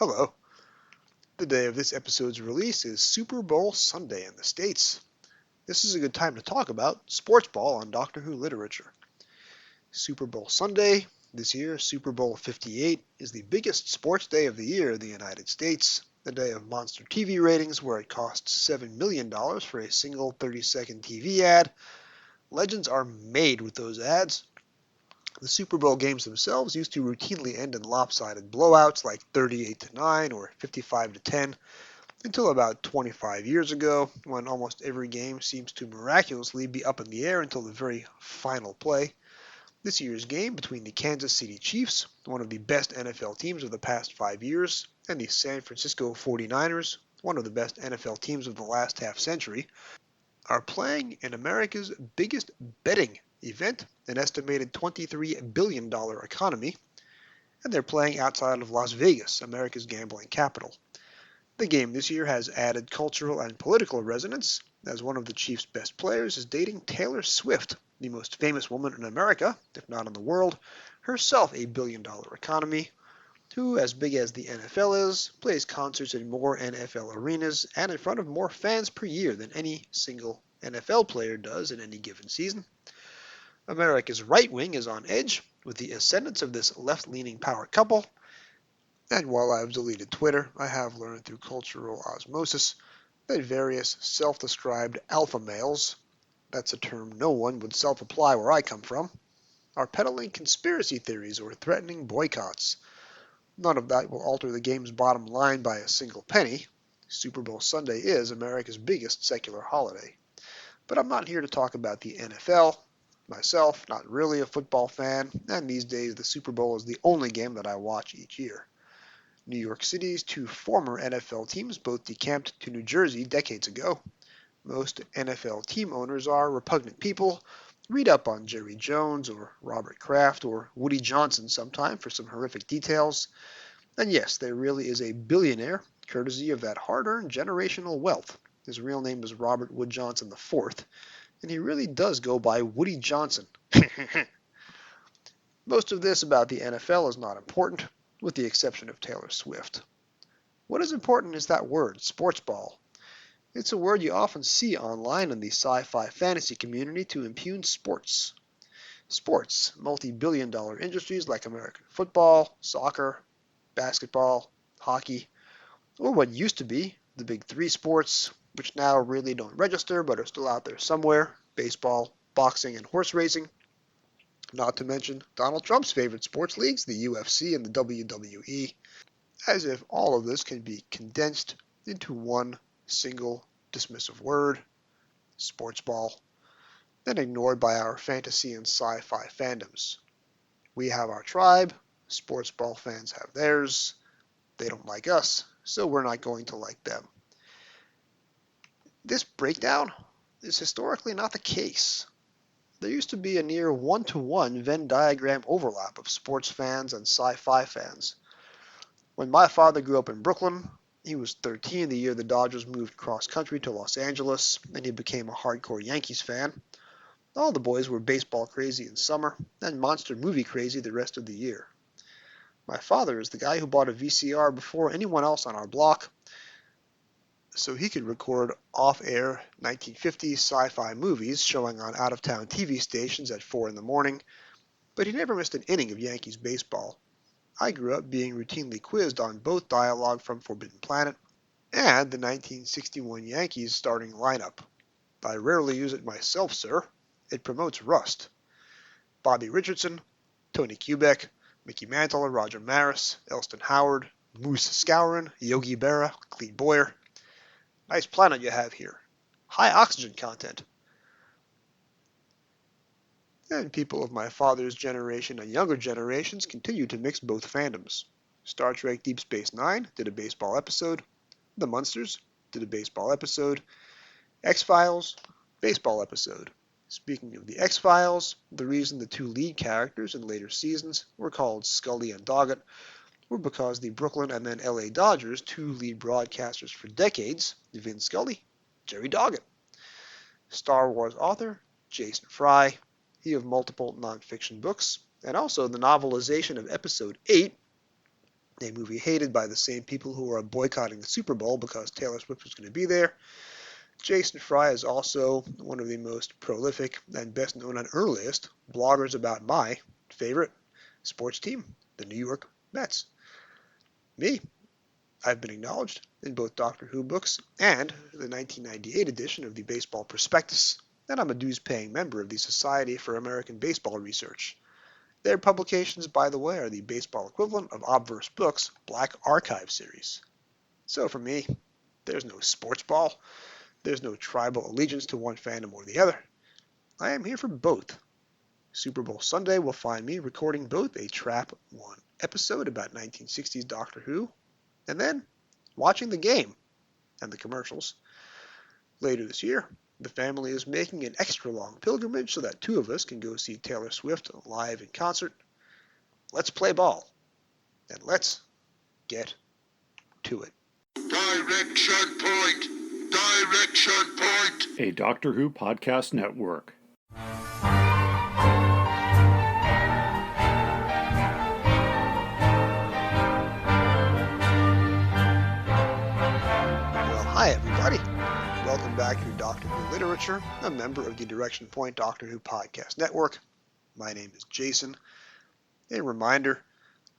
Hello. The day of this episode's release is Super Bowl Sunday in the States. This is a good time to talk about sports ball on Doctor Who literature. Super Bowl Sunday, this year, Super Bowl 58, is the biggest sports day of the year in the United States, the day of monster TV ratings where it costs $7 million for a single 30-second TV ad. Legends are made with those ads. The Super Bowl games themselves used to routinely end in lopsided blowouts like 38-9 or 55-10 until about 25 years ago, when almost every game seems to miraculously be up in the air until the very final play. This year's game between the Kansas City Chiefs, one of the best NFL teams of the past 5 years, and the San Francisco 49ers, one of the best NFL teams of the last half century, are playing in America's biggest betting event, an estimated $23 billion economy, and they're playing outside of Las Vegas, America's gambling capital. The game this year has added cultural and political resonance, as one of the Chiefs' best players is dating Taylor Swift, the most famous woman in America, if not in the world, herself a billion-dollar economy, who, as big as the NFL is, plays concerts in more NFL arenas and in front of more fans per year than any single NFL player does in any given season. America's right wing is on edge with the ascendance of this left-leaning power couple, and while I've deleted Twitter, I have learned through cultural osmosis that various self-described alpha males, that's a term no one would self-apply where I come from, are peddling conspiracy theories or threatening boycotts. None of that will alter the game's bottom line by a single penny. Super Bowl Sunday is America's biggest secular holiday. But I'm not here to talk about the NFL. Myself, not really a football fan, and these days the Super Bowl is the only game that I watch each year. New York City's two former NFL teams both decamped to New Jersey decades ago. Most NFL team owners are repugnant people. Read up on Jerry Jones or Robert Kraft or Woody Johnson sometime for some horrific details. And yes, there really is a billionaire, courtesy of that hard-earned generational wealth. His real name is Robert Wood Johnson IV, and he really does go by Woody Johnson. Most of this about the NFL is not important, with the exception of Taylor Swift. What is important is that word, sports ball. It's a word you often see online in the sci-fi fantasy community to impugn sports. Sports, multi-billion-dollar industries like American football, soccer, basketball, hockey, or what used to be the big three sports, which now really don't register but are still out there somewhere, baseball, boxing, and horse racing. Not to mention Donald Trump's favorite sports leagues, the UFC and the WWE, as if all of this can be condensed into one single dismissive word, sports ball, then ignored by our fantasy and sci-fi fandoms. We have our tribe, sports ball fans have theirs, they don't like us, so we're not going to like them. This breakdown is historically not the case. There used to be a near one-to-one Venn diagram overlap of sports fans and sci-fi fans. When my father grew up in Brooklyn, he was 13 the year the Dodgers moved cross-country to Los Angeles, and he became a hardcore Yankees fan. All the boys were baseball crazy in summer, and monster movie crazy the rest of the year. My father is the guy who bought a VCR before anyone else on our block, so he could record off-air 1950s sci-fi movies showing on out-of-town TV stations at 4 in the morning, but he never missed an inning of Yankees baseball. I grew up being routinely quizzed on both dialogue from Forbidden Planet and the 1961 Yankees starting lineup. I rarely use it myself, sir. It promotes rust. Bobby Richardson, Tony Kubek, Mickey Mantle, Roger Maris, Elston Howard, Moose Skowron, Yogi Berra, Clete Boyer. Nice planet you have here. High oxygen content. And people of my father's generation and younger generations continue to mix both fandoms. Star Trek Deep Space Nine did a baseball episode. The Munsters did a baseball episode. X-Files, baseball episode. Speaking of the X-Files, the reason the two lead characters in later seasons were called Scully and Doggett were because the Brooklyn and then LA Dodgers' two lead broadcasters for decades, Vin Scully, Jerry Doggett. Star Wars author Jason Fry, he of multiple nonfiction books, and also the novelization of Episode 8, a movie hated by the same people who are boycotting the Super Bowl because Taylor Swift was going to be there. Jason Fry is also one of the most prolific and best known and earliest bloggers about my favorite sports team, the New York Mets. Me, I've been acknowledged in both Doctor Who books and the 1998 edition of the Baseball Prospectus, and I'm a dues-paying member of the Society for American Baseball Research. Their publications, by the way, are the baseball equivalent of Obverse Books' Black Archive series. So for me, there's no sports ball. There's no tribal allegiance to one fandom or the other. I am here for both. Super Bowl Sunday will find me recording both a Trap 1 episode about 1960s Doctor Who, and then watching the game and the commercials. Later this year, the family is making an extra long pilgrimage so that two of us can go see Taylor Swift live in concert. Let's play ball, and let's get to it. Direction point! Direction point! A Doctor Who podcast network. Well, hi everybody. Welcome back to Doctor Who Literature, a member of the Direction Point Doctor Who podcast network. My name is Jason. A reminder,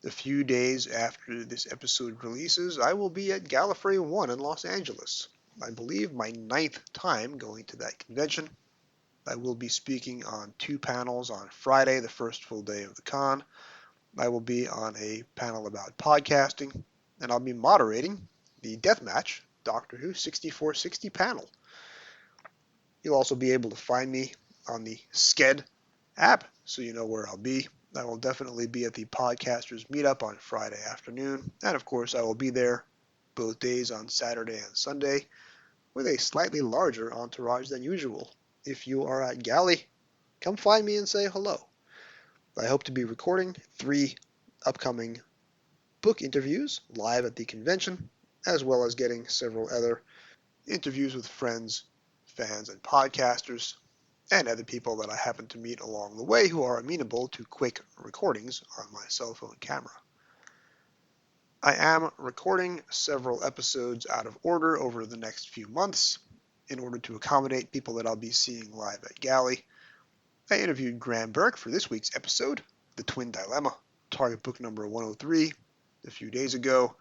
a few days after this episode releases, I will be at Gallifrey 1 in Los Angeles. I believe my 9th time going to that convention. I will be speaking on 2 panels on Friday, the first full day of the con. I will be on a panel about podcasting, and I'll be moderating the Deathmatch Doctor Who 6460 panel. You'll also be able to find me on the Sked app, so you know where I'll be. I will definitely be at the Podcasters Meetup on Friday afternoon, and of course I will be there both days on Saturday and Sunday with a slightly larger entourage than usual. If you are at Galley, come find me and say hello. I hope to be recording 3 upcoming book interviews live at the convention, as well as getting several other interviews with friends, fans, and podcasters, and other people that I happen to meet along the way who are amenable to quick recordings on my cell phone camera. I am recording several episodes out of order over the next few months in order to accommodate people that I'll be seeing live at Galley. I interviewed Graeme Burk for this week's episode, The Twin Dilemma, target book number 103, a few days ago.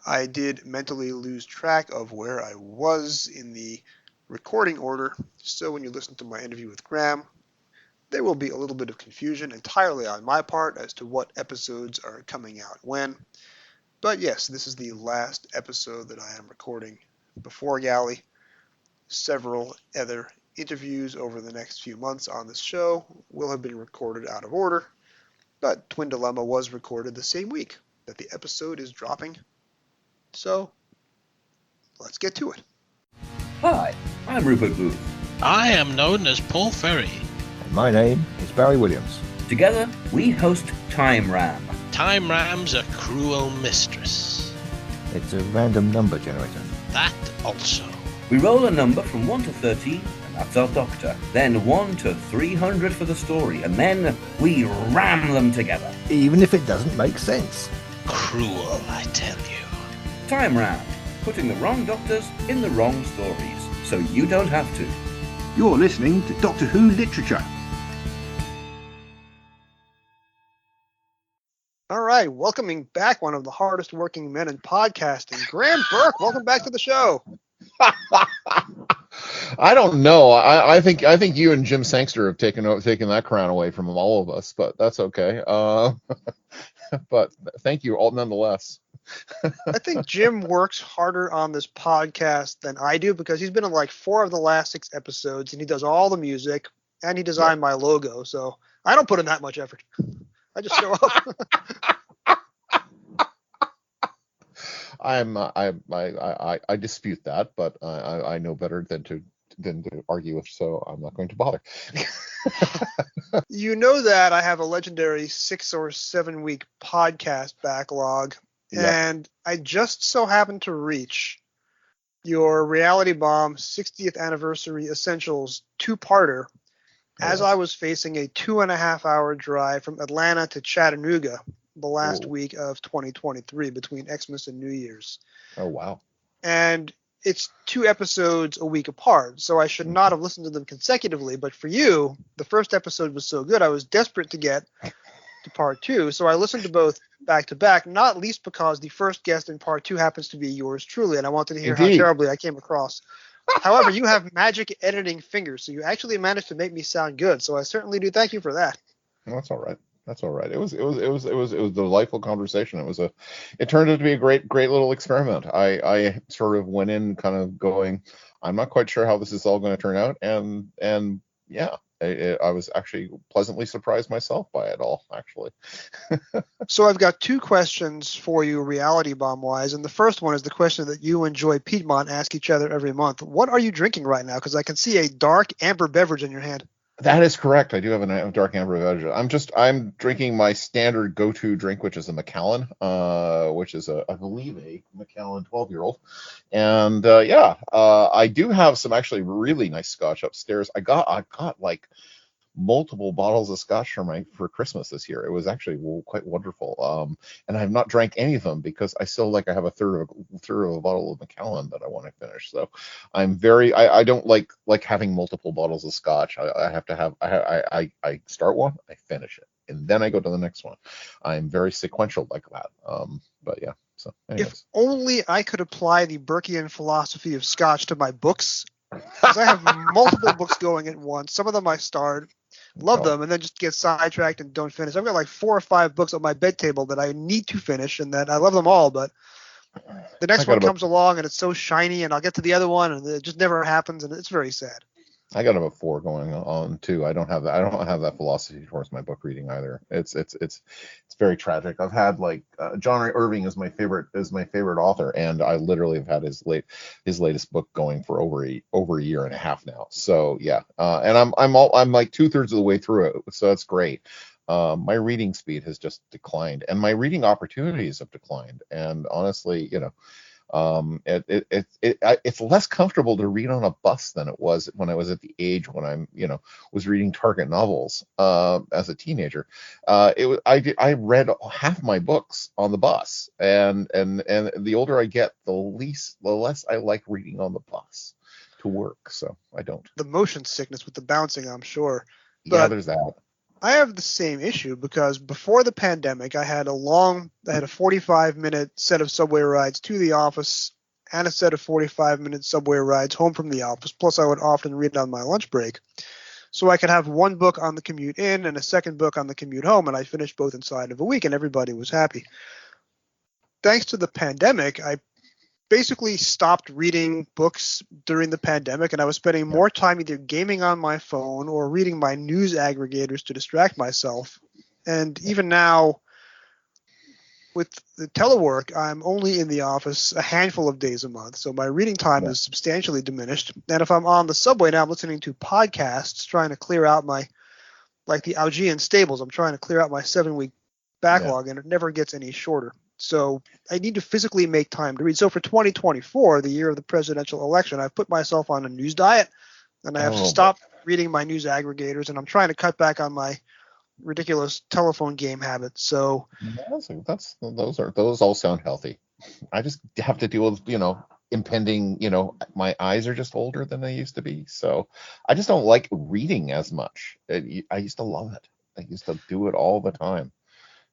I did mentally lose track of where I was in the recording order, so when you listen to my interview with Graeme, there will be a little bit of confusion entirely on my part as to what episodes are coming out when. But yes, this is the last episode that I am recording before Galley. Several other interviews over the next few months on this show will have been recorded out of order, but Twin Dilemma was recorded the same week that the episode is dropping. So, let's get to it. Hi, I'm Rupert Booth. I am known as Paul Ferry. And my name is Barry Williams. Together, we host Time Ram. Time Ram's a cruel mistress. It's a random number generator. That also. We roll a number from 1 to 13, and that's our doctor. Then 1 to 300 for the story, and then we ram them together. Even if it doesn't make sense. Cruel, I tell you. Time Ram, putting the wrong doctors in the wrong stories, so you don't have to. You're listening to Doctor Who Literature. All right, welcoming back one of the hardest working men in podcasting, Graeme Burk. Welcome back to the show. I don't know. I think you and Jim Sangster have taken that crown away from all of us, but that's okay. But thank you all nonetheless. I think Jim works harder on this podcast than I do because he's been in like 4 of the last 6 episodes, and he does all the music, and he designed my logo. So I don't put in that much effort. I just show up. I dispute that, but I know better than to argue with, so I'm not going to bother. You know that I have a legendary 6 or 7 week podcast backlog, and I just so happened to reach your Reality Bomb 60th Anniversary Essentials 2-parter as I was facing a 2.5-hour drive from Atlanta to Chattanooga the last Whoa. week of 2023 between Xmas and New Year's. Oh, wow. And it's 2 episodes a week apart, so I should not have listened to them consecutively. But for you, the first episode was so good, I was desperate to get to part 2, so I listened to both back to back, not least because the first guest in part 2 happens to be yours truly, and I wanted to hear how Indeed. terribly I came across. However, you have magic editing fingers, so you actually managed to make me sound good, so I certainly do thank you for that. That's all right. That's all right. It was a delightful conversation. It turned out to be a great little experiment. I sort of went in kind of going, I'm not quite sure how this is all going to turn out, and yeah, I was actually pleasantly surprised myself by it all, actually. So I've got 2 questions for you, reality bomb wise, and the first one is the question that you and Joy Piedmont ask each other every month. What are you drinking right now? Because I can see a dark amber beverage in your hand. That is correct. I do have a dark amber beverage. I'm drinking my standard go-to drink, which is a Macallan, which is I believe a Macallan 12-year-old. And I do have some actually really nice scotch upstairs. I got like multiple bottles of scotch for Christmas this year. It was actually quite wonderful. And I've not drank any of them because I have a third of a bottle of Macallan that I want to finish. So I don't like having multiple bottles of scotch. I have to have I start one, I finish it, and then I go to the next one. I'm very sequential like that. But yeah. So anyways. If only I could apply the Burkean philosophy of scotch to my books. Because I have multiple books going at once. Some of them I start, love them, and then just get sidetracked and don't finish. I've got like 4 or 5 books on my bed table that I need to finish, and that I love them all, but the next one comes along and it's so shiny, and I'll get to the other one, and it just never happens, and it's very sad. I got about 4 going on too. I don't have that philosophy towards my book reading either. It's very tragic. I've had John Ray Irving is my favorite author, and I literally have had his latest book going for over a year and a half now. So yeah, and I'm like 2/3 of the way through it, so that's great. My reading speed has just declined, and my reading opportunities have declined. And honestly, it's less comfortable to read on a bus than it was when I was at the age when I'm was reading target novels as a teenager. I read half my books on the bus, and the older I get, the less I like reading on the bus to work. So I don't. The motion sickness with the bouncing, I'm sure. Yeah, there's that. I have the same issue because before the pandemic, I had a 45-minute set of subway rides to the office and a set of 45-minute subway rides home from the office. Plus, I would often read on my lunch break. So I could have 1 book on the commute in and a second book on the commute home, and I finished both inside of a week, and everybody was happy. Thanks to the pandemic, I basically stopped reading books during the pandemic, and I was spending more time either gaming on my phone or reading my news aggregators to distract myself. And even now, with the telework, I'm only in the office a handful of days a month, so my reading time is substantially diminished. And if I'm on the subway now, I'm listening to podcasts, trying to clear out the Augean Stables. I'm trying to clear out my 7-week backlog, and it never gets any shorter. So I need to physically make time to read. So for 2024, the year of the presidential election, I've put myself on a news diet, and I have to stop reading my news aggregators, and I'm trying to cut back on my ridiculous telephone game habits. So those all sound healthy. I just have to deal with impending. My eyes are just older than they used to be, so I just don't like reading as much. I used to love it. I used to do it all the time,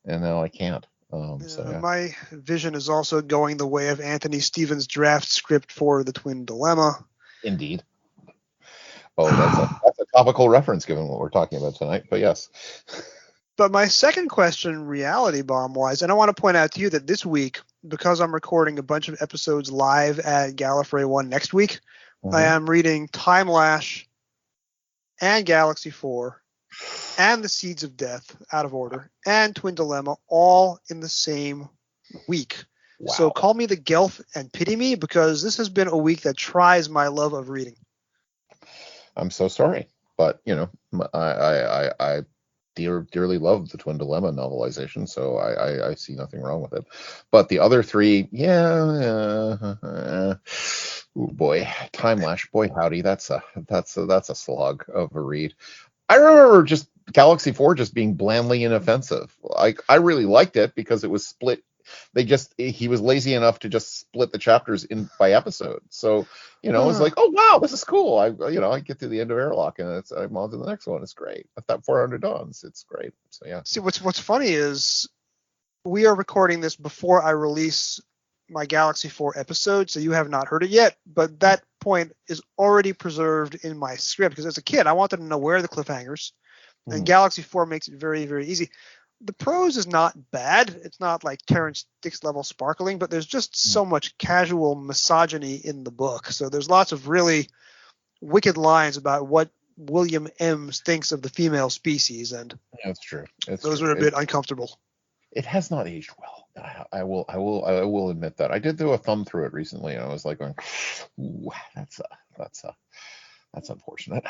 and now I can't. My vision is also going the way of Anthony Stevens' draft script for The Twin Dilemma. Indeed. Oh, that's a topical reference given what we're talking about tonight, but yes. But my second question, reality bomb-wise, and I want to point out to you that this week, because I'm recording a bunch of episodes live at Gallifrey 1 next week, I am reading Time Lash and Galaxy 4 and The Seeds of Death, out of order, and Twin Dilemma, all in the same week. Wow. So call me the Gelf and pity me, because this has been a week that tries my love of reading. I'm so sorry, but I dearly love the Twin Dilemma novelization, so I see nothing wrong with it. But the other 3, oh boy, Time Lash, boy howdy, that's a slog of a read. I remember just Galaxy 4 just being blandly inoffensive. I really liked it because it was split. He was lazy enough to just split the chapters in by episode. So, it's like, oh wow, this is cool. I get to the end of Airlock and I'm on to the next one. It's great. I thought 400 Dawns. It's great. So yeah. See, what's funny is we are recording this before I release my Galaxy 4 episode, so you have not heard it yet, but that point is already preserved in my script because as a kid, I wanted to know where are the cliffhangers, and Galaxy 4 makes it very, very easy. The prose is not bad. It's not like Terrence Dicks level sparkling, but there's just so much casual misogyny in the book. So there's lots of really wicked lines about what William M. thinks of the female species, and that's true. Those are a bit uncomfortable. It has not aged well. I will admit that. I did do a thumb through it recently, and I was like going, ooh, that's unfortunate.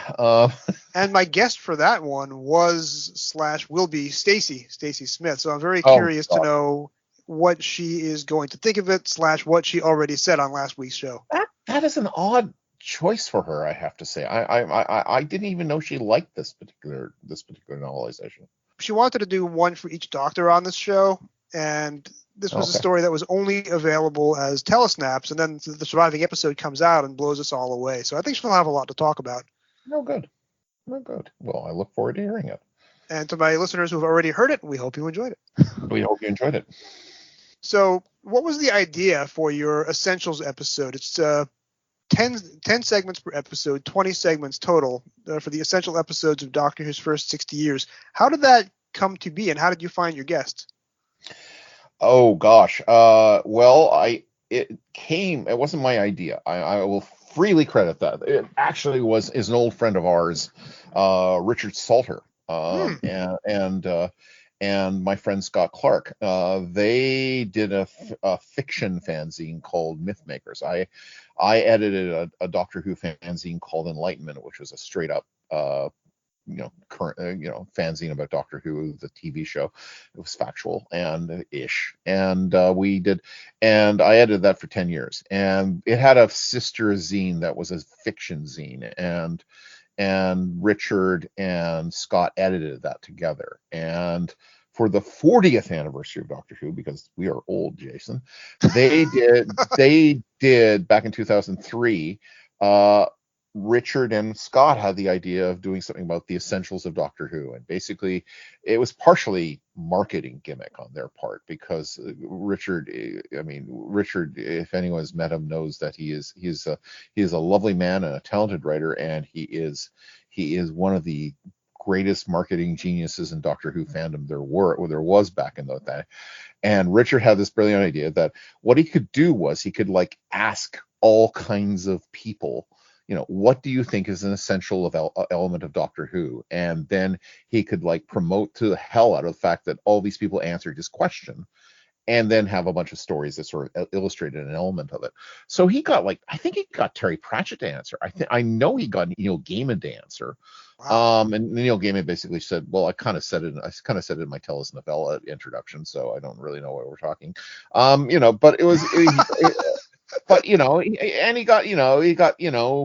And my guest for that one will be Stacy Smith. So I'm very curious to know what she is going to think of it / what she already said on last week's show. That is an odd choice for her, I have to say. I didn't even know she liked this particular novelization. She wanted to do one for each Doctor on this show, and this was a story that was only available as telesnaps, and then the surviving episode comes out and blows us all away. So I think she'll have a lot to talk about. No good. Well, I look forward to hearing it. And to my listeners who have already heard it, we hope you enjoyed it. We hope you enjoyed it. So what was the idea for your Essentials episode? It's 10 segments per episode, 20 segments total for the essential episodes of Doctor Who's first 60 years. How did that come to be, and how did you find your guest? Oh gosh. Well, it wasn't my idea. I will freely credit that. It actually is an old friend of ours, Richard Salter, and my friend Scott Clark. They did a fiction fanzine called Mythmakers. I edited a Doctor Who fanzine called Enlightenment, which was a straight up current fanzine about Doctor Who, the TV show. It was factual and ish, and we did, and I edited that for 10 years, and it had a sister zine that was a fiction zine, and Richard and Scott edited that together. And for the 40th anniversary of Doctor Who, because we are old, Jason, they did back in 2003. Richard and Scott had the idea of doing something about the essentials of Doctor Who, and basically it was partially marketing gimmick on their part, because Richard, if anyone's met him, knows that he is a lovely man and a talented writer, and he is one of the greatest marketing geniuses in Doctor Who fandom there was back in the day. And Richard had this brilliant idea that what he could do was he could ask all kinds of people, what do you think is an essential element of Doctor Who? And then he could promote to the hell out of the fact that all these people answered his question, and then have a bunch of stories that sort of illustrated an element of it. So he got I think he got Terry Pratchett to answer. I know he got Neil Gaiman to answer. Wow. And Neil Gaiman basically said, well, I kind of said it in my Tellus novella introduction, so I don't really know what we're talking. But it was but he got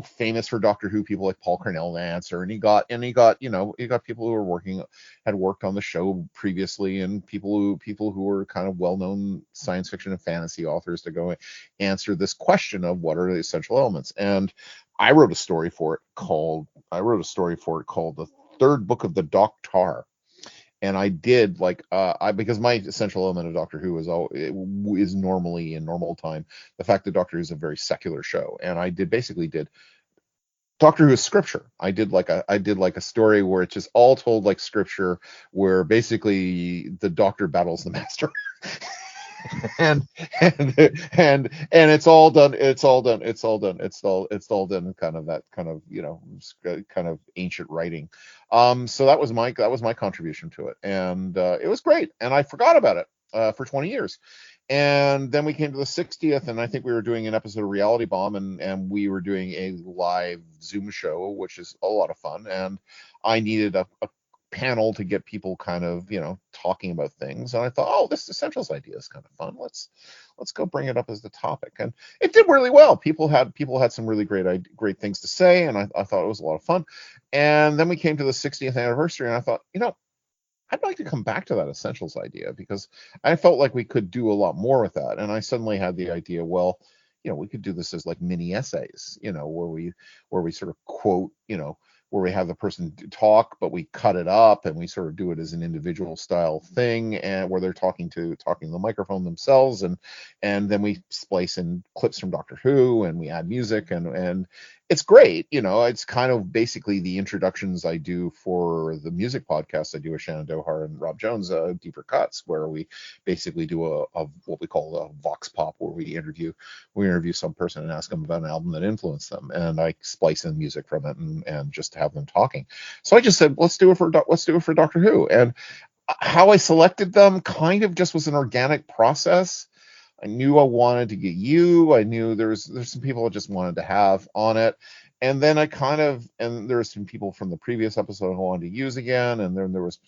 famous for Doctor Who people like Paul Cornell to answer, and he got people who had worked on the show previously, and people who were kind of well-known science fiction and fantasy authors to go answer this question of what are the essential elements. And I wrote a story for it called The Third Book of the Doctor. And I did because my essential element of Doctor Who is normally in normal time the fact that Doctor Who is a very secular show, and I basically did Doctor Who is scripture. I did a story where it's just all told like scripture, where basically the Doctor battles the Master. and it's all done in kind of that kind of ancient writing. So that was my contribution to it, and it was great, and I forgot about it for 20 years. And then we came to the 60th, and I think we were doing an episode of Reality Bomb, and we were doing a live Zoom show, which is a lot of fun, and I needed a panel to get people kind of, talking about things. And I thought, oh, this Essentials idea is kind of fun. Let's go bring it up as the topic. And it did really well. People had some really great things to say, and I thought it was a lot of fun. And then we came to the 60th anniversary, and I thought, I'd like to come back to that Essentials idea, because I felt like we could do a lot more with that. And I suddenly had the idea, well, we could do this as like mini essays, where we sort of quote, where we have the person talk, but we cut it up and we sort of do it as an individual style thing, and where they're talking to the microphone themselves, and then we splice in clips from Doctor Who, and we add music, and it's great. It's kind of basically the introductions I do for the music podcast I do with Shannon Dohar and Rob Jones, Deeper Cuts, where we basically do a what we call a vox pop, where we interview some person and ask them about an album that influenced them, and I splice in music from it and just have them talking. So I just said, let's do it for Doctor Who. And how I selected them kind of just was an organic process. I knew I wanted to get you. I knew there's some people I just wanted to have on it. And then and there was some people from the previous episode I wanted to use again. And then there was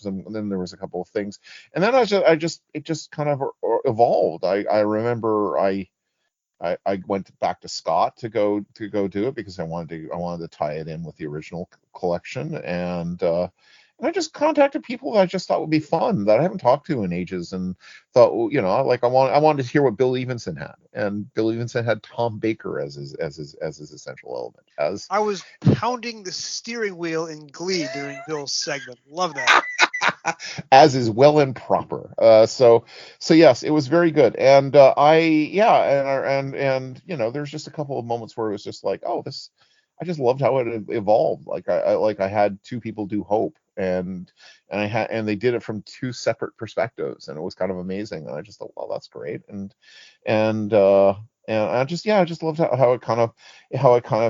a couple of things. And then it just kind of evolved. I remember I went back to Scott to go do it, because I wanted to tie it in with the original collection. And I just contacted people that I just thought would be fun, that I haven't talked to in ages, and thought, well, I wanted to hear what Bill Evenson had, and Bill Evenson had Tom Baker as his essential element. I was pounding the steering wheel in glee during Bill's segment. Love that. As is well and proper. So yes, it was very good. And there's just a couple of moments where it was just like, oh, this. I just loved how it evolved. I had two people do Hope, and they did it from two separate perspectives, and it was kind of amazing. And I just thought, well, that's great. And I just loved how it kind of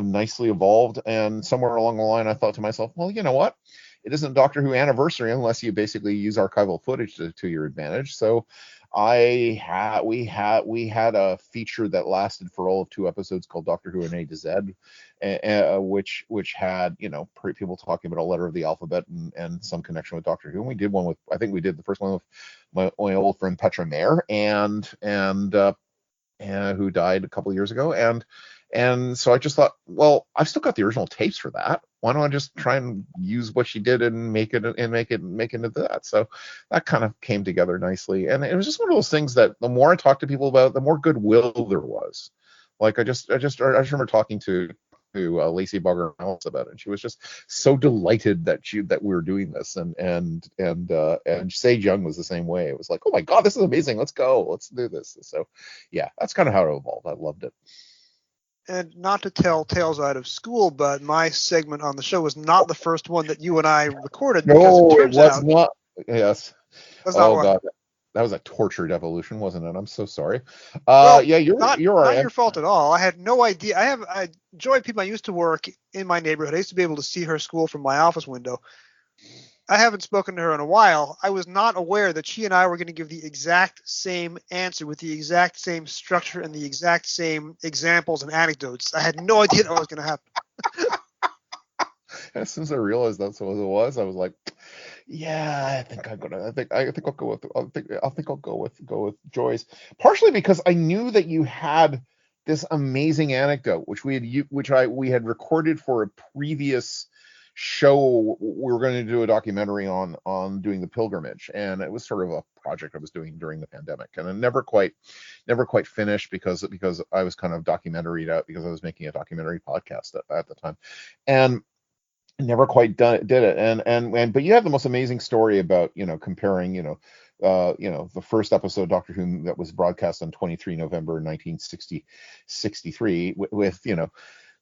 nicely evolved. And somewhere along the line, I thought to myself, well, you know what? It isn't Doctor Who anniversary unless you basically use archival footage to your advantage. So we had a feature that lasted for all of 2 episodes called Doctor Who and A to Z, which had people talking about a letter of the alphabet and some connection with Doctor Who. And we did the first one with my old friend Petra Mayer, and who died a couple of years ago, and so I just thought, well, I've still got the original tapes for that. Why don't I just try and use what she did and make it into that? So that kind of came together nicely, and it was just one of those things that the more I talked to people about it, the more goodwill there was. Like I just remember talking to Lacey Bogger about it, and she was just so delighted that we were doing this, and Sage Young was the same way. It was like, oh my god, this is amazing, let's do this. So yeah, that's kind of how it evolved. I loved it. And not to tell tales out of school, but my segment on the show was not the first one that you and I recorded. No, it was not. Yes. That's not God, that was a tortured evolution, wasn't it? I'm so sorry. Well, yeah, you're not right. Your fault at all. I had no idea. I enjoyed people. I used to work in my neighborhood. I used to be able to see her school from my office window. I haven't spoken to her in a while. I was not aware that she and I were going to give the exact same answer with the exact same structure and the exact same examples and anecdotes. I had no idea that was going to happen. As soon as I realized that's what it was, I was like, yeah, I think I'll go with Joyce. Partially because I knew that you had this amazing anecdote, which we had recorded for a previous show. We were going to do a documentary on doing the pilgrimage, and it was sort of a project I was doing during the pandemic, and I never quite finished because I was kind of documentaried out, because I was making a documentary podcast at the time, and never quite did it. And but you have the most amazing story about comparing the first episode of Doctor Who that was broadcast on 23 November 1963 with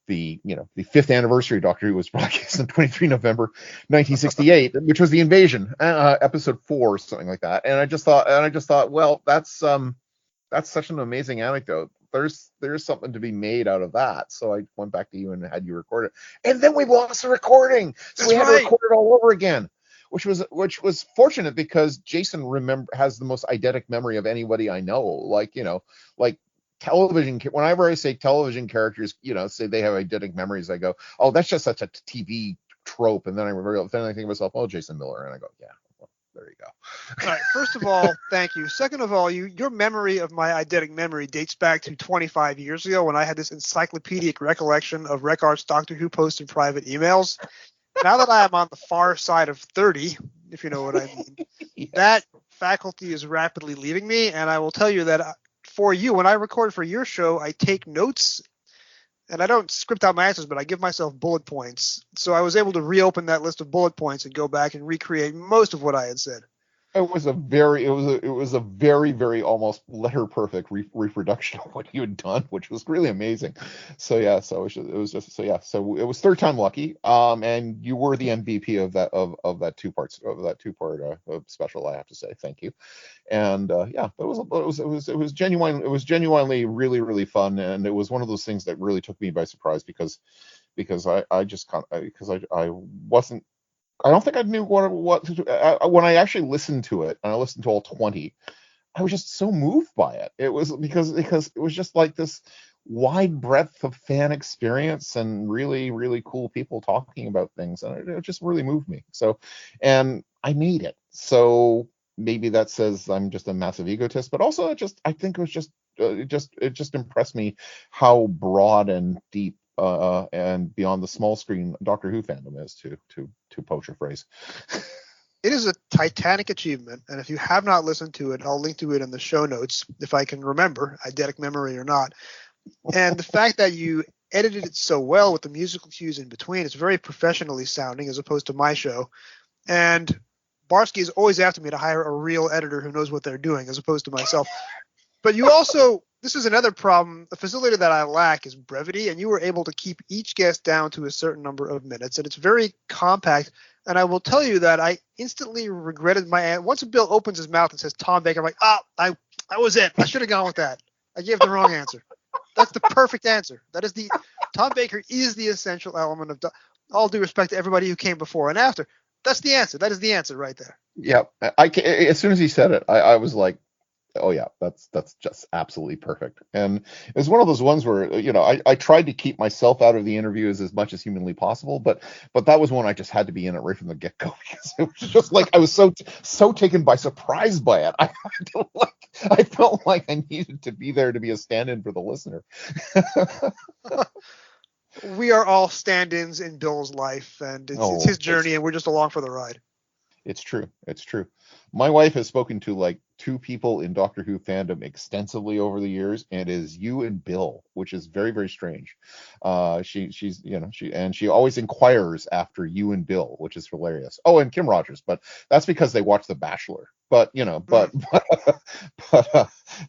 the 5th anniversary of Doctor Who was broadcast on 23 November 1968, which was the invasion, episode 4 or something like that. And I just thought, well, that's such an amazing anecdote. There's something to be made out of that. So I went back to you and had you record it, and then we lost the recording, so we had to record it all over again, which was fortunate, because Jason has the most eidetic memory of anybody I know. Like television, whenever I say television characters, say they have eidetic memories, I go, oh, that's just such a TV trope, and then I think to myself, oh, Jason Miller, and I go, yeah, well, there you go. All right. First of all, thank you. Second of all, your memory of my eidetic memory dates back to 25 years ago when I had this encyclopedic recollection of Rec Art's Doctor Who posts and private emails. Now that I am on the far side of 30, if you know what I mean, Yes. that faculty is rapidly leaving me. And I will tell you that for you, when I record for your show, I take notes. And I don't script out my answers, but I give myself bullet points. So I was able to reopen that list of bullet points and go back and recreate most of what I had said. It was a very, very almost letter perfect reproduction of what you had done, which was really amazing. So yeah, so it was just so yeah, so it was third time lucky. And you were the MVP of that two part special. I have to say, thank you. And yeah, it was genuinely really, really fun, and it was one of those things that really took me by surprise because I wasn't. I don't think I knew what to do. When I actually listened to it, and I listened to all 20, I was just so moved by it. It was because it was just like this wide breadth of fan experience and really, really cool people talking about things, and it just really moved me. So, and I need it. So maybe that says I'm just a massive egotist, but also I think it was just it just impressed me how broad and deep and beyond the small screen Doctor Who fandom is, to poach a phrase. It is a titanic achievement, and if you have not listened to it, I'll link to it in the show notes if I can remember, eidetic memory or not. And the fact that you edited it so well with the musical cues in between, it's very professionally sounding as opposed to my show. And Barsky is always after me to hire a real editor who knows what they're doing as opposed to myself. But you also, this is another problem, the facility that I lack is brevity, and you were able to keep each guest down to a certain number of minutes, and it's very compact. And I will tell you that I instantly regretted once Bill opens his mouth and says Tom Baker, I'm like, that was it. I should have gone with that. I gave the wrong answer. That's the perfect answer. Tom Baker is the essential element of, all due respect to everybody who came before and after. That's the answer. That is the answer right there. Yeah, as soon as he said it, I was like, oh yeah, that's just absolutely perfect. And it was one of those ones where, I tried to keep myself out of the interviews as much as humanly possible, but that was one I just had to be in it right from the get-go, because it was just like I was so taken by surprise by it. I felt like I needed to be there to be a stand-in for the listener. We are all stand-ins in Bill's life, and it's his journey, and we're just along for the ride. It's true. My wife has spoken to like 2 people in Doctor Who fandom extensively over the years, and it is you and Bill, which is very, very strange. She always inquires after you and Bill, which is hilarious. Oh, and Kim Rogers, but that's because they watch The Bachelor. But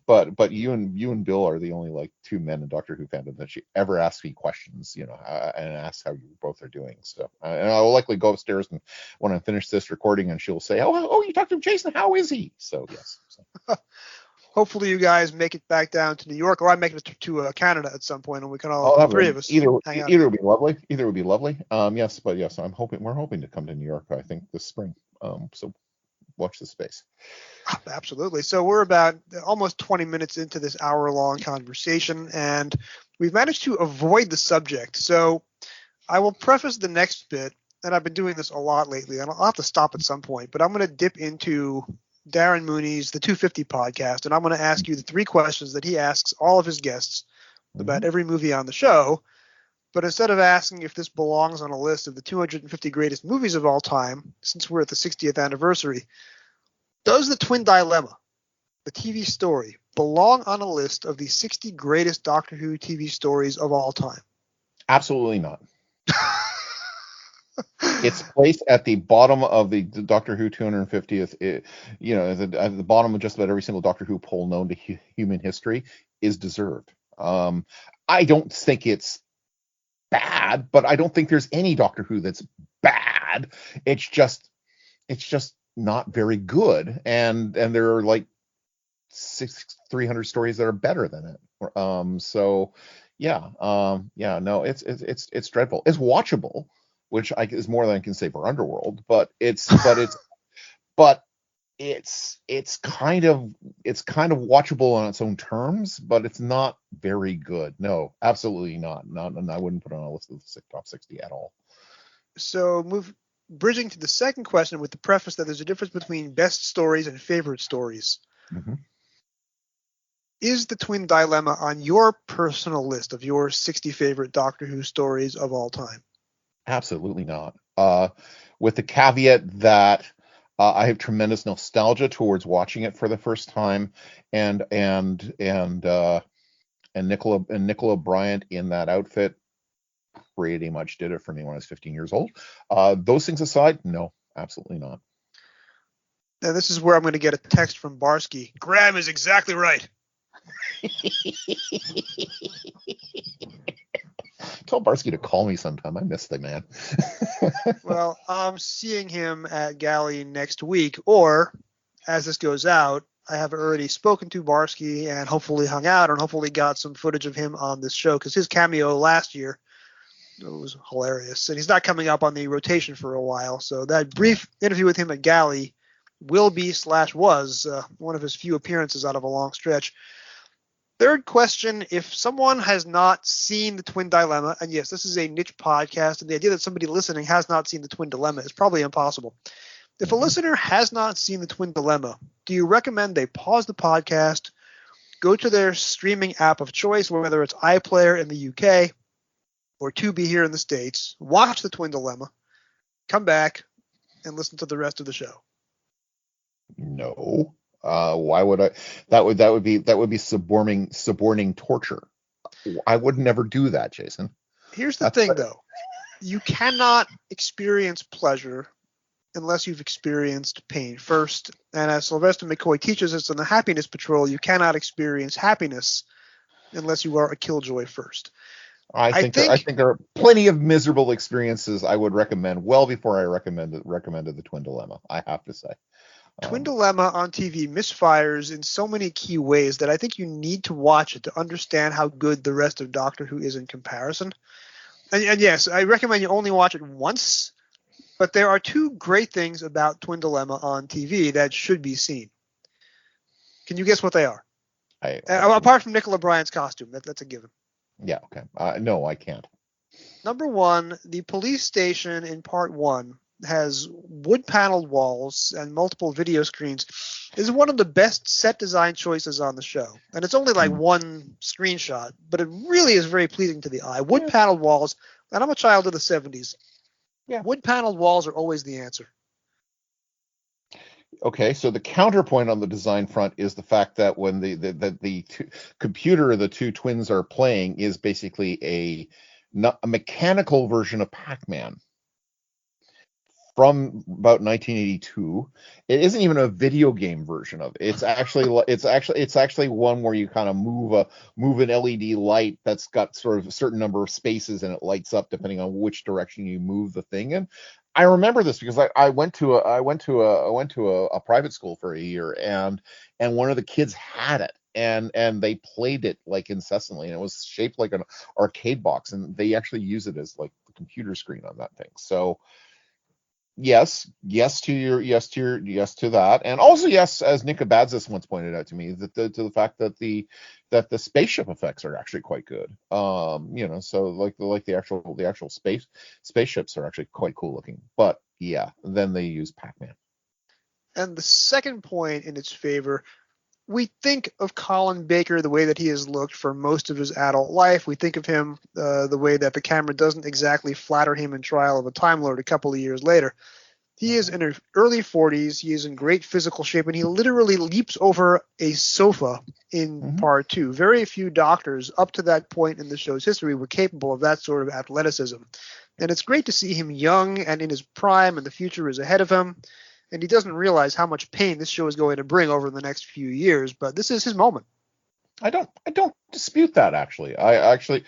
but you and Bill are the only like 2 men in Doctor Who fandom that she ever asks me questions, and asks how you both are doing. So and I will likely go upstairs and when I finish this recording, and she'll say, oh, you talked to Jason, how is he? So yes. So. Hopefully you guys make it back down to New York, or I make it to Canada at some point, and we can all, 3 of us, hang out. Either would be lovely. Yes, but yes, we're hoping to come to New York, I think, this spring. So watch this space. Absolutely. So we're about almost 20 minutes into this hour-long conversation, and we've managed to avoid the subject. So I will preface the next bit, and I've been doing this a lot lately, and I'll have to stop at some point, but I'm going to dip into Darren Mooney's The 250 podcast, and I'm going to ask you the 3 questions that he asks all of his guests about every movie on the show. But instead of asking if this belongs on a list of the 250 greatest movies of all time, since we're at the 60th anniversary, does the Twin Dilemma, the TV story, belong on a list of the 60 greatest Doctor Who TV stories of all time? Absolutely not. It's placed at the bottom of the Doctor Who 250th. At the bottom of just about every single Doctor Who poll known to human history is deserved. I don't think it's bad, but I don't think there's any Doctor Who that's bad. It's just not very good, and there are like 300 stories that are better than it. No, it's dreadful. It's watchable, which is more than I can say for Underworld, but it's kind of watchable on its own terms, but it's not very good. No, absolutely not. And I wouldn't put it on a list of the top 60 at all. So bridging to the second question with the preface that there's a difference between best stories and favorite stories. Mm-hmm. Is the Twin Dilemma on your personal list of your 60 favorite Doctor Who stories of all time? Absolutely not. With the caveat that I have tremendous nostalgia towards watching it for the first time, and Nicola Bryant in that outfit pretty much did it for me when I was 15 years old. Those things aside, no, absolutely not. And this is where I'm going to get a text from Barsky. Graham is exactly right. Tell Barsky to call me sometime. I miss the man. Well, I'm seeing him at Galley next week, or as this goes out, I have already spoken to Barsky and hopefully hung out and hopefully got some footage of him on this show, because his cameo last year was hilarious. And he's not coming up on the rotation for a while, so that brief interview with him at Galley will be / was one of his few appearances out of a long stretch. Third question, if someone has not seen the Twin Dilemma, and yes, this is a niche podcast, and the idea that somebody listening has not seen the Twin Dilemma is probably impossible. If a listener has not seen the Twin Dilemma, do you recommend they pause the podcast, go to their streaming app of choice, whether it's iPlayer in the UK or Tubi here in the States, watch the Twin Dilemma, come back, and listen to the rest of the show? No. Why would I? That would be suborning torture. I would never do that, Jason. Here's the thing, though. You cannot experience pleasure unless you've experienced pain first. And as Sylvester McCoy teaches us in the Happiness Patrol, you cannot experience happiness unless you are a killjoy first. I think there are plenty of miserable experiences I would recommend well before I recommended the Twin Dilemma, I have to say. Twin Dilemma on TV misfires in so many key ways that I think you need to watch it to understand how good the rest of Doctor Who is in comparison. And yes, I recommend you only watch it once, but there are two great things about Twin Dilemma on TV that should be seen. Can you guess what they are? Apart from Nicola Bryant's costume, that's a given. Yeah, okay. No, I can't. Number one, the police station in part 1 has wood-paneled walls and multiple video screens. Is one of the best set design choices on the show. And it's only like one screenshot, but it really is very pleasing to the eye. Wood-paneled walls, and I'm a child of the 70s. Yeah. Wood-paneled walls are always the answer. Okay, so the counterpoint on the design front is the fact that when the computer the two twins are playing is basically a mechanical version of Pac-Man from about 1982. It isn't even a video game version of it. It's actually one where you kind of move an LED light that's got sort of a certain number of spaces, and it lights up depending on which direction you move the thing in. I remember this because I went to a private school for a year, and one of the kids had it, and they played it like incessantly, and it was shaped like an arcade box, and they actually use it as like the computer screen on that thing. So yes to that, and also yes, as Nick Abadzis once pointed out to me, to the fact that the spaceship effects are actually quite good. So like the actual spaceships are actually quite cool looking. But yeah, then they use Pac-Man. And the second point in its favor, we think of Colin Baker the way that he has looked for most of his adult life. We think of him the way that the camera doesn't exactly flatter him in Trial of a Time Lord a couple of years later. He is in his early 40s. He is in great physical shape, and he literally leaps over a sofa in part 2. Very few doctors up to that point in the show's history were capable of that sort of athleticism. And it's great to see him young and in his prime, and the future is ahead of him. And he doesn't realize how much pain this show is going to bring over the next few years, but this is his moment. I don't dispute that, actually. The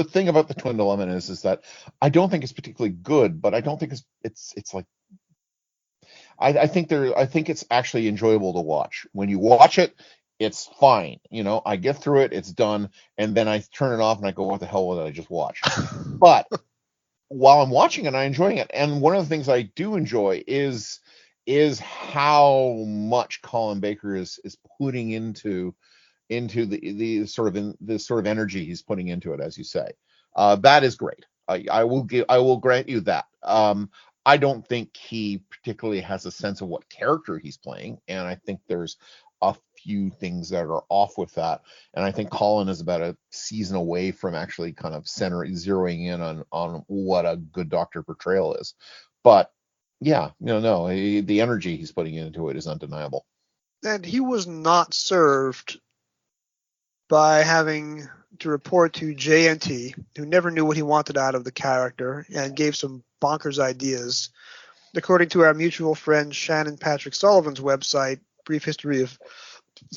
thing about the Twin Dilemma is that I don't think it's particularly good, but I don't think it's like, I think it's actually enjoyable to watch. When you watch it, it's fine. I get through it, it's done, and then I turn it off and I go, what the hell did I just watch? But while I'm watching it, I'm enjoying it. And one of the things I do enjoy is how much Colin Baker is putting into the sort of energy he's putting into it, as you say. That is great. I will grant you that. I don't think he particularly has a sense of what character he's playing, and I think there's a few things that are off with that. And I think Colin is about a season away from actually kind of zeroing in on what a good Doctor portrayal is. But yeah, the energy he's putting into it is undeniable. And he was not served by having to report to JNT, who never knew what he wanted out of the character and gave some bonkers ideas. According to our mutual friend Shannon Patrick Sullivan's website, Brief History of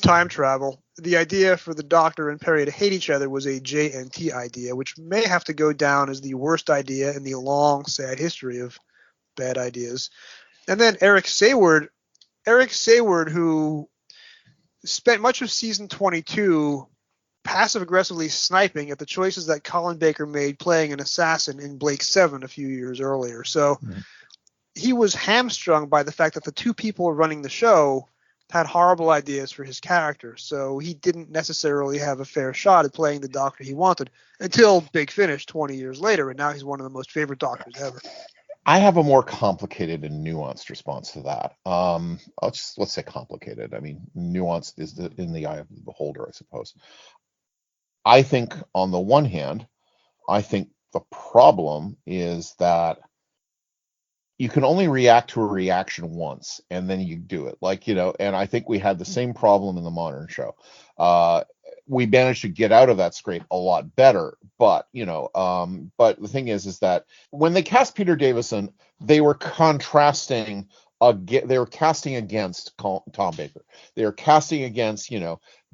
Time Travel, the idea for the Doctor and Perry to hate each other was a JNT idea, which may have to go down as the worst idea in the long, sad history of bad ideas. And then Eric Sayward, who spent much of season 22 passive-aggressively sniping at the choices that Colin Baker made playing an assassin in Blake 7 a few years earlier. So he was hamstrung by the fact that the two people running the show had horrible ideas for his character. So he didn't necessarily have a fair shot at playing the Doctor he wanted until Big Finish 20 years later, and now he's one of the most favorite Doctors ever. I have a more complicated and nuanced response to that. Let's say complicated. I mean, nuanced is in the eye of the beholder, I suppose. I think on the one hand, I think the problem is that you can only react to a reaction once and then you do it. And I think we had the same problem in the modern show. We managed to get out of that scrape a lot better, but the thing is that when they cast Peter Davison, they were casting against Tom Baker. They were casting against,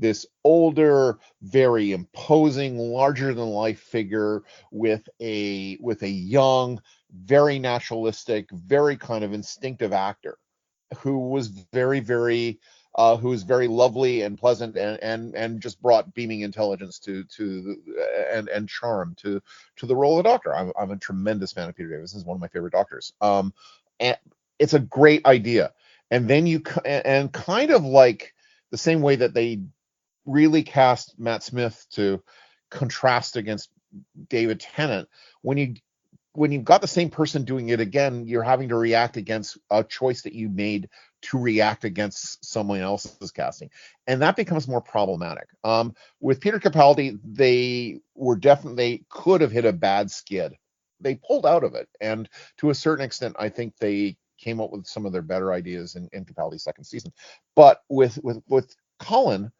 this older, very imposing, larger than life figure with a young, very naturalistic, very kind of instinctive actor who was very, very who was very lovely and pleasant and just brought beaming intelligence and charm to the role of the Doctor. I'm a tremendous fan of Peter Davison. He's one of my favorite Doctors. And it's a great idea. And then and kind of like the same way that they really cast Matt Smith to contrast against David Tennant, when you've got the same person doing it again, you're having to react against a choice that you made to react against someone else's casting, and that becomes more problematic. With Peter Capaldi, they could have hit a bad skid. They pulled out of it, and to a certain extent, I think they came up with some of their better ideas in Capaldi's second season. But with Colin,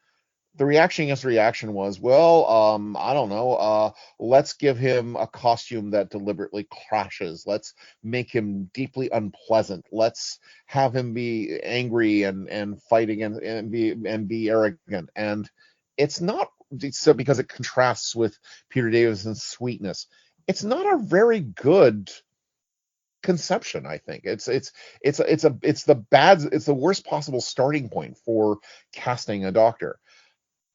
the reaction against reaction was, I don't know, let's give him a costume that deliberately crashes. Let's make him deeply unpleasant. Let's have him be angry and fight against and be arrogant. And it's not so because it contrasts with Peter Davison's sweetness. It's not a very good conception. I think it's the worst possible starting point for casting a Doctor.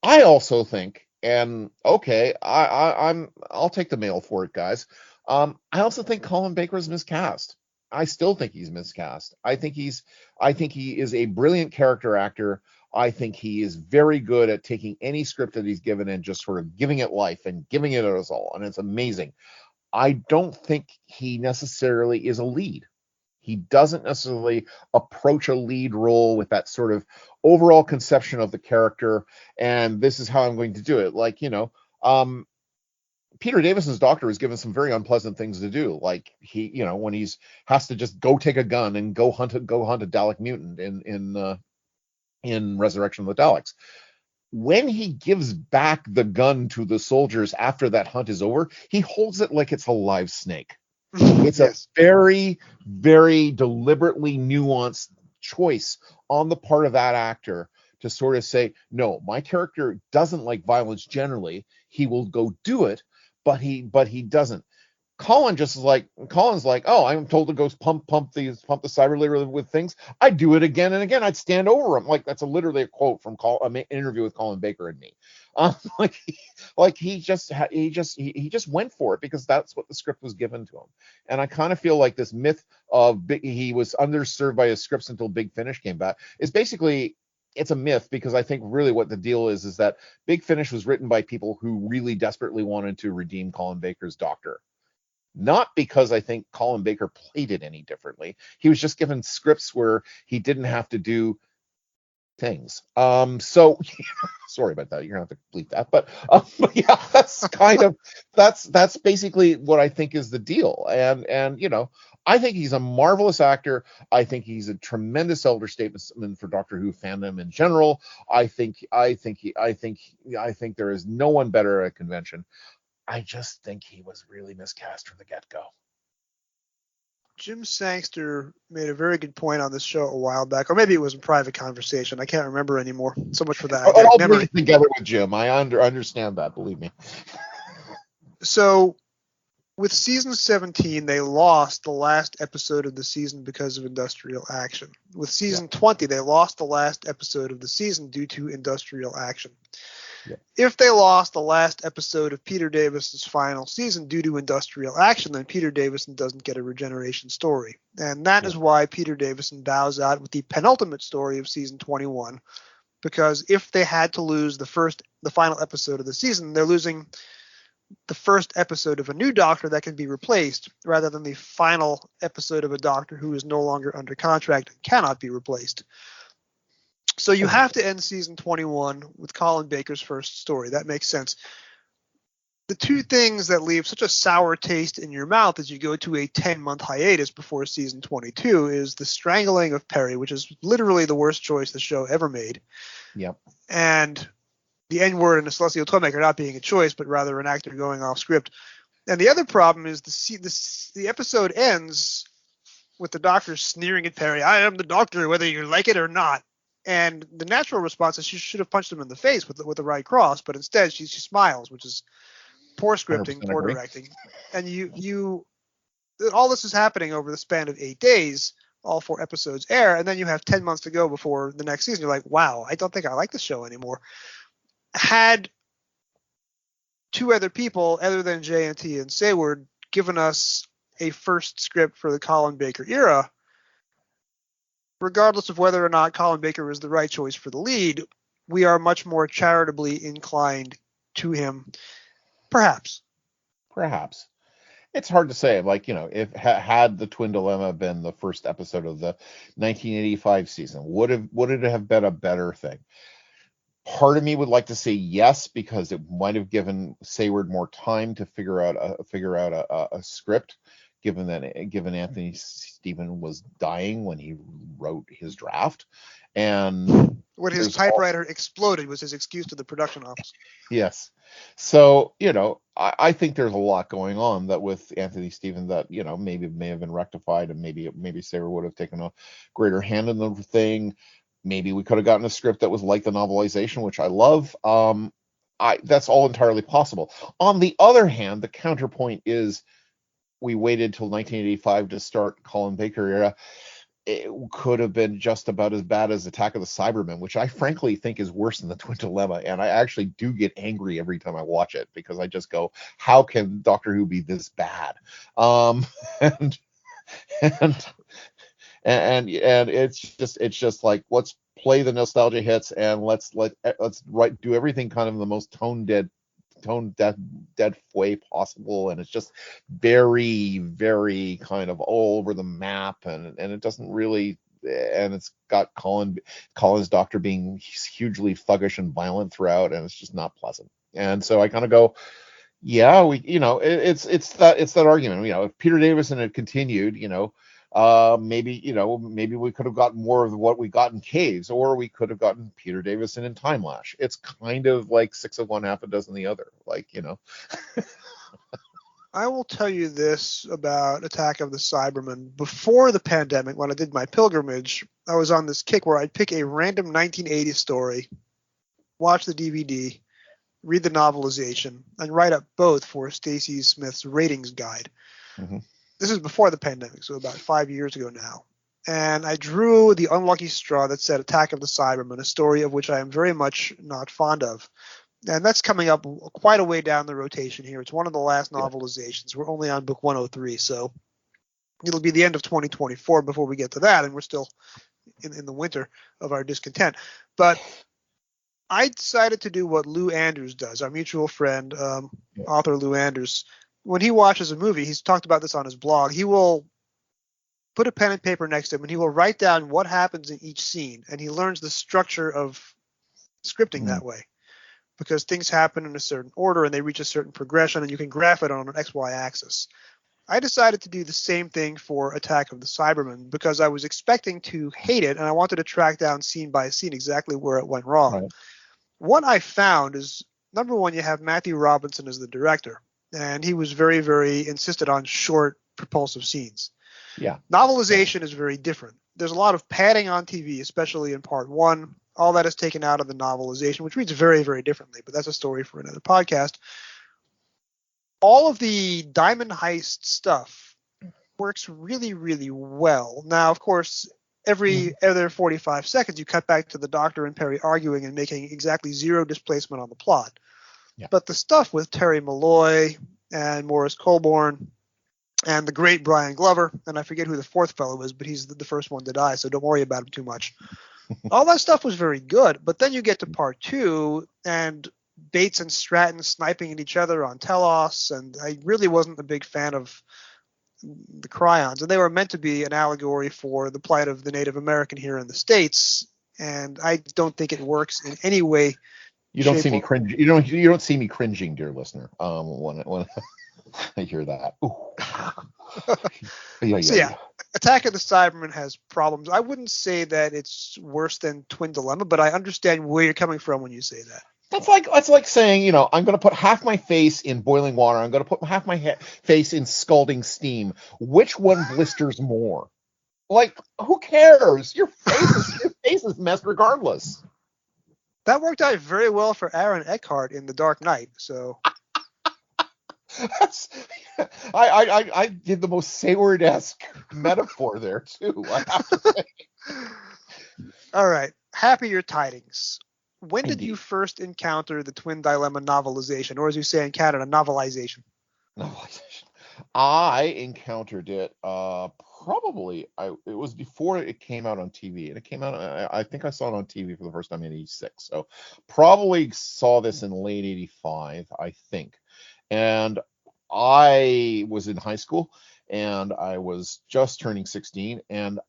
I also think, and okay, I'll take the mail for it, guys. I also think Colin Baker is miscast. I still think he's miscast. I think he is a brilliant character actor. I think he is very good at taking any script that he's given and just sort of giving it life and giving it at us all, and it's amazing. I don't think he necessarily is a lead. He doesn't necessarily approach a lead role with that sort of overall conception of the character, and this is how I'm going to do it. Peter Davison's Doctor is given some very unpleasant things to do. Like when he's has to just go take a gun and go hunt a Dalek mutant in Resurrection of the Daleks. When he gives back the gun to the soldiers after that hunt is over, he holds it like it's a live snake. It's yes. A very, very deliberately nuanced choice on the part of that actor to sort of say, no, my character doesn't like violence generally. He will go do it, but he doesn't. Colin's like, oh, I'm told to go pump the cyber with things. I'd do it again and again. I'd stand over him. Like that's literally a quote from an interview with Colin Baker and me. He just went for it because that's what the script was given to him. And I kind of feel like this myth of he was underserved by his scripts until Big Finish came back is basically it's a myth, because I think really what the deal is that Big Finish was written by people who really desperately wanted to redeem Colin Baker's Doctor. Not because I think Colin Baker played it any differently. He was just given scripts where he didn't have to do things. So sorry about that. You're gonna have to bleep that. But yeah, that's basically what I think is the deal. And I think he's a marvelous actor. I think he's a tremendous elder statesman for Doctor Who fandom in general. I think there is no one better at a convention. I just think he was really miscast from the get-go. Jim Sangster made a very good point on this show a while back, or maybe it was a private conversation. I can't remember anymore. So much for that. I'll memory. be together with Jim. I understand that, believe me. So with season 17, they lost the last episode of the season because of industrial action. With season 20, they lost the last episode of the season due to industrial action. Yeah. If they lost the last episode of Peter Davison's final season due to industrial action, then Peter Davison doesn't get a regeneration story. And that is why Peter Davison bows out with the penultimate story of season 21. Because if they had to lose the final episode of the season, they're losing the first episode of a new Doctor that can be replaced, rather than the final episode of a Doctor who is no longer under contract and cannot be replaced. So you have to end season 21 with Colin Baker's first story. That makes sense. The two things that leave such a sour taste in your mouth as you go to a 10-month hiatus before season 22 is the strangling of Perry, which is literally the worst choice the show ever made. Yep. And the N-word and the Celestial Toymaker not being a choice, but rather an actor going off script. And the other problem is the episode ends with the Doctor sneering at Perry. I am the Doctor, whether you like it or not. And the natural response is she should have punched him in the face with the right cross, but instead she smiles, which is poor scripting, poor directing. And you all this is happening over the span of 8 days. All 4 episodes air, and then you have 10 months to go before the next season. You're like, wow, I don't think I like this show anymore. Had 2 other people, other than J&T and Sayward, given us a first script for the Colin Baker era, regardless of whether or not Colin Baker is the right choice for the lead, we are much more charitably inclined to him. Perhaps. It's hard to say. Like, if had the Twin Dilemma been the first episode of the 1985 season, would it have been a better thing? Part of me would like to say yes, because it might have given Sayward more time to figure out a script, given Anthony Stephen was dying when he wrote his draft, and when his typewriter exploded was his excuse to the production office. Yes. So, I think there's a lot going on that with Anthony Stephen that, maybe may have been rectified, and maybe Sayward would have taken a greater hand in the thing. Maybe we could have gotten a script that was like the novelization, which I love. That's all entirely possible. On the other hand, the counterpoint is we waited till 1985 to start Colin Baker era. It could have been just about as bad as Attack of the Cybermen, which I frankly think is worse than the Twin Dilemma. And I actually do get angry every time I watch it, because I just go, how can Doctor Who be this bad? And it's just like, let's play the nostalgia hits, and let's do everything kind of in the most tone dead way possible, and it's just very, very kind of all over the map, and it doesn't really, and it's got Colin's Doctor being hugely thuggish and violent throughout, and it's just not pleasant. And so I kind of go, yeah, it's that argument, if Peter Davison had continued, maybe we could have gotten more of what we got in Caves, or we could have gotten Peter Davison in Time Lash. It's kind of like 6 of one, half a dozen the other, I will tell you this about Attack of the Cybermen. Before the pandemic, when I did my pilgrimage, I was on this kick where I'd pick a random 1980s story, watch the DVD, read the novelization, and write up both for Stacey Smith's ratings guide. Mm-hmm. This is before the pandemic, so about 5 years ago now. And I drew the unlucky straw that said Attack of the Cybermen, a story of which I am very much not fond of. And that's coming up quite a way down the rotation here. It's one of the last novelizations. We're only on book 103, so it'll be the end of 2024 before we get to that, and we're still in the winter of our discontent. But I decided to do what Lou Anders does, our mutual friend, author Lou Anders. When he watches a movie, he's talked about this on his blog, he will put a pen and paper next to him and he will write down what happens in each scene. And he learns the structure of scripting that way because things happen in a certain order and they reach a certain progression and you can graph it on an XY axis. I decided to do the same thing for Attack of the Cybermen because I was expecting to hate it and I wanted to track down scene by scene exactly where it went wrong. Right. What I found is, number one, you have Matthew Robinson as the director, and he was very, very insistent on short, propulsive scenes. Yeah. Novelization is very different. There's a lot of padding on TV, especially in part one. All that is taken out of the novelization, which reads very, very differently, but that's a story for another podcast. All of the Diamond Heist stuff works really, really well. Now, of course, every other 45 seconds, you cut back to the Doctor and Perry arguing and making exactly zero displacement on the plot. Yeah. But the stuff with Terry Malloy and Morris Colborne and the great Brian Glover, and I forget who the fourth fellow is, but he's the first one to die, so don't worry about him too much. All that stuff was very good, but then you get to part two, and Bates and Stratton sniping at each other on Telos, and I really wasn't a big fan of the Cryons, and they were meant to be an allegory for the plight of the Native American here in the States, and I don't think it works in any way. You don't see me cringe. You don't see me cringing, dear listener. When I hear that. Yeah, Attack of the Cybermen has problems. I wouldn't say that it's worse than Twin Dilemma, but I understand where you're coming from when you say that. That's like saying, I'm going to put half my face in boiling water. I'm going to put half my face in scalding steam. Which one blisters more? Like, who cares? Your face is messed regardless. That worked out very well for Aaron Eckhart in The Dark Knight. So, I did the most Sayward-esque metaphor there too. I have to say. All right, happier tidings. When did Indeed. you first encounter the Twin Dilemma novelization, or as you say in Canada, novelization? Novelization. I encountered it probably. It was before it came out on TV, and it came out. I think I saw it on TV for the first time in '86. So probably saw this in late '85, I think. And I was in high school, and I was just turning 16, and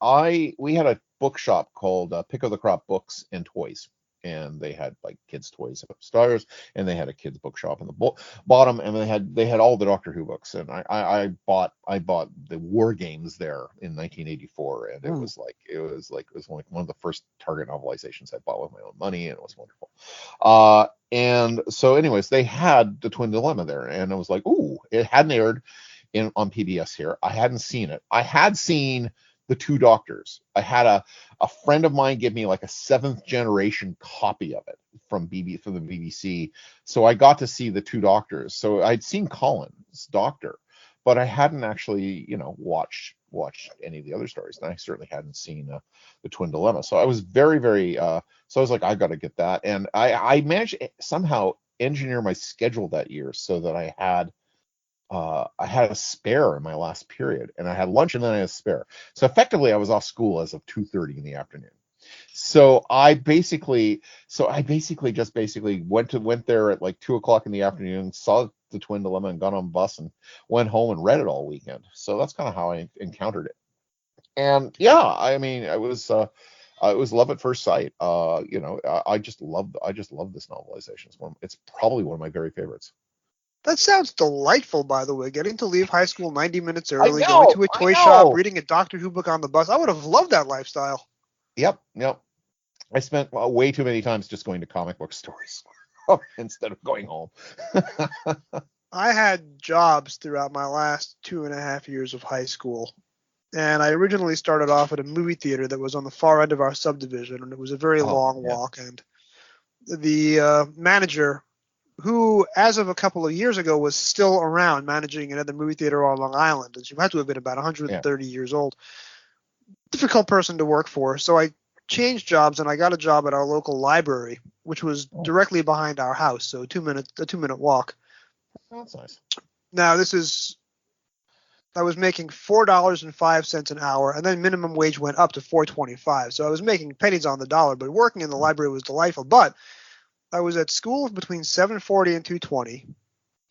we had a bookshop called Pick of the Crop Books and Toys. And they had like kids' toys upstairs, and they had a kids' bookshop in the bottom, and they had all the Doctor Who books. And I bought the War Games there in 1984, and it was like one of the first Target novelizations I bought with my own money, and it was wonderful. And so, anyways, they had the Twin Dilemma there, and I was like, ooh, it hadn't aired on PBS here. I hadn't seen it. I had seen the Two Doctors. I had a friend of mine give me like a 7th generation copy of it from the BBC. So I got to see the Two Doctors. So I'd seen Colin's Doctor, but I hadn't actually, watched any of the other stories. And I certainly hadn't seen the Twin Dilemma. So I was very, very, so I was like, I got to get that. And I managed to somehow engineer my schedule that year so that I had a spare in my last period, and I had lunch and then I had a spare. So effectively I was off school as of 2:30 in the afternoon. So I basically just went there at like 2:00 in the afternoon, saw the Twin Dilemma and got on a bus and went home and read it all weekend. So that's kind of how I encountered it. And yeah, I mean, it was love at first sight. I just love this novelization. It's probably one of my very favorites. That sounds delightful, by the way. Getting to leave high school 90 minutes early, going to a toy shop, reading a Doctor Who book on the bus. I would have loved that lifestyle. Yep. I spent way too many times just going to comic book stores instead of going home. I had jobs throughout my last 2.5 years of high school. And I originally started off at a movie theater that was on the far end of our subdivision, and it was a very long walk. And the manager, who, as of a couple of years ago, was still around managing another movie theater on Long Island. And she had to have been about 130 years old. Difficult person to work for. So I changed jobs, and I got a job at our local library, which was directly behind our house. So a two minute walk. That's nice. Now, this is I was making $4.05 an hour, and then minimum wage went up to $4.25. So I was making pennies on the dollar, but working in the library was delightful. But I was at school between 7:40 and 2:20.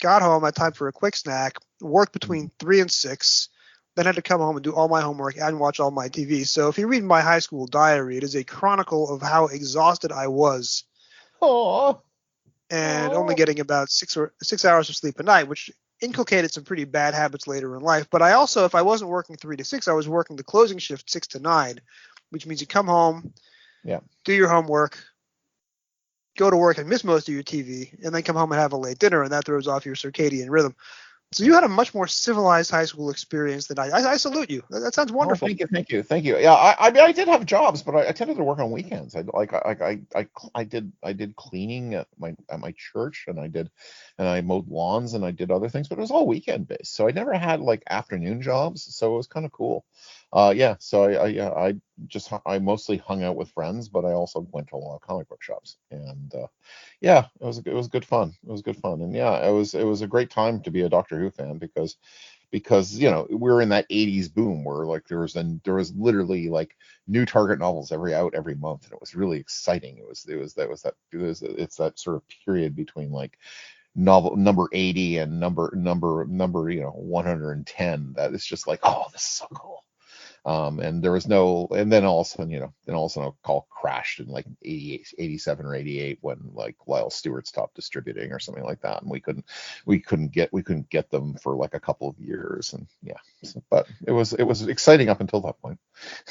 Got home, had time for a quick snack, worked between 3 and 6, then had to come home and do all my homework and watch all my TV. So if you read my high school diary, it is a chronicle of how exhausted I was. Aww. And only getting about 6 hours of sleep a night, which inculcated some pretty bad habits later in life. But I also, if I wasn't working 3 to 6, I was working the closing shift 6 to 9, which means you come home, do your homework, go to work and miss most of your TV, and then come home and have a late dinner, and that throws off your circadian rhythm. So you had a much more civilized high school experience than I salute you. That sounds wonderful. Oh, thank you. Yeah, I mean, I did have jobs, but I tended to work on weekends. I did cleaning at my church, and I mowed lawns, and I did other things, but it was all weekend based. So I never had like afternoon jobs, so it was kind of cool. So I mostly hung out with friends, but I also went to a lot of comic book shops, and it was good fun. It was good fun, and it was a great time to be a Doctor Who fan because we were in that 80s boom where like there was literally like new Target novels every month, and it was really exciting. It's that sort of period between like novel number 80 and number 110 that is just like, oh, this is so cool. And there was no, and then all of a sudden a call crashed in like 88, 87 or 88 when like Lyle Stewart stopped distributing or something like that, and we couldn't get them for like a couple of years, and but it was exciting up until that point.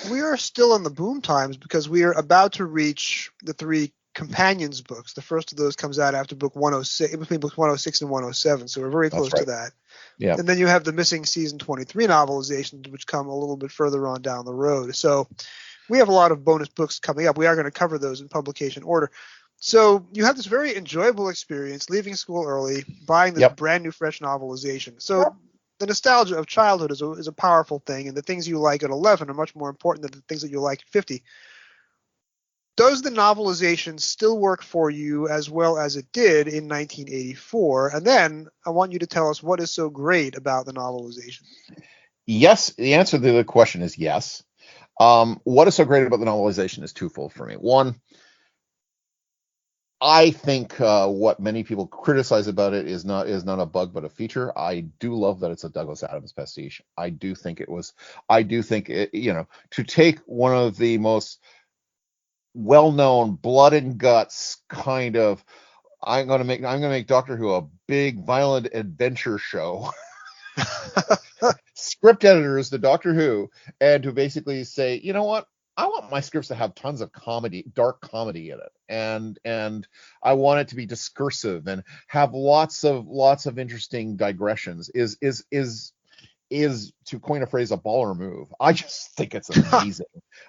We are still in the boom times because we are about to reach the 3 companions books. The first of those comes out after book 106, between books 106 and 107, so we're very close to that. Yeah. And then you have the missing season 23 novelizations, which come a little bit further on down the road. So we have a lot of bonus books coming up. We are going to cover those in publication order. So you have this very enjoyable experience leaving school early, buying this brand new fresh novelization. So the nostalgia of childhood is a powerful thing, and the things you like at 11 are much more important than the things that you like at 50. Does the novelization still work for you as well as it did in 1984? And then I want you to tell us what is so great about the novelization. Yes, the answer to the question is yes. What is so great about the novelization is twofold for me. One, I think what many people criticize about it is not a bug but a feature. I do love that it's a Douglas Adams pastiche. I do think to take one of the most well-known blood and guts kind of, I'm gonna make Doctor Who a big violent adventure show. Script editors, the Doctor Who, and to basically say, you know what, I want my scripts to have tons of comedy, dark comedy in it, and I want it to be discursive and have lots of interesting digressions. Is to coin a phrase, a baller move. I just think it's amazing.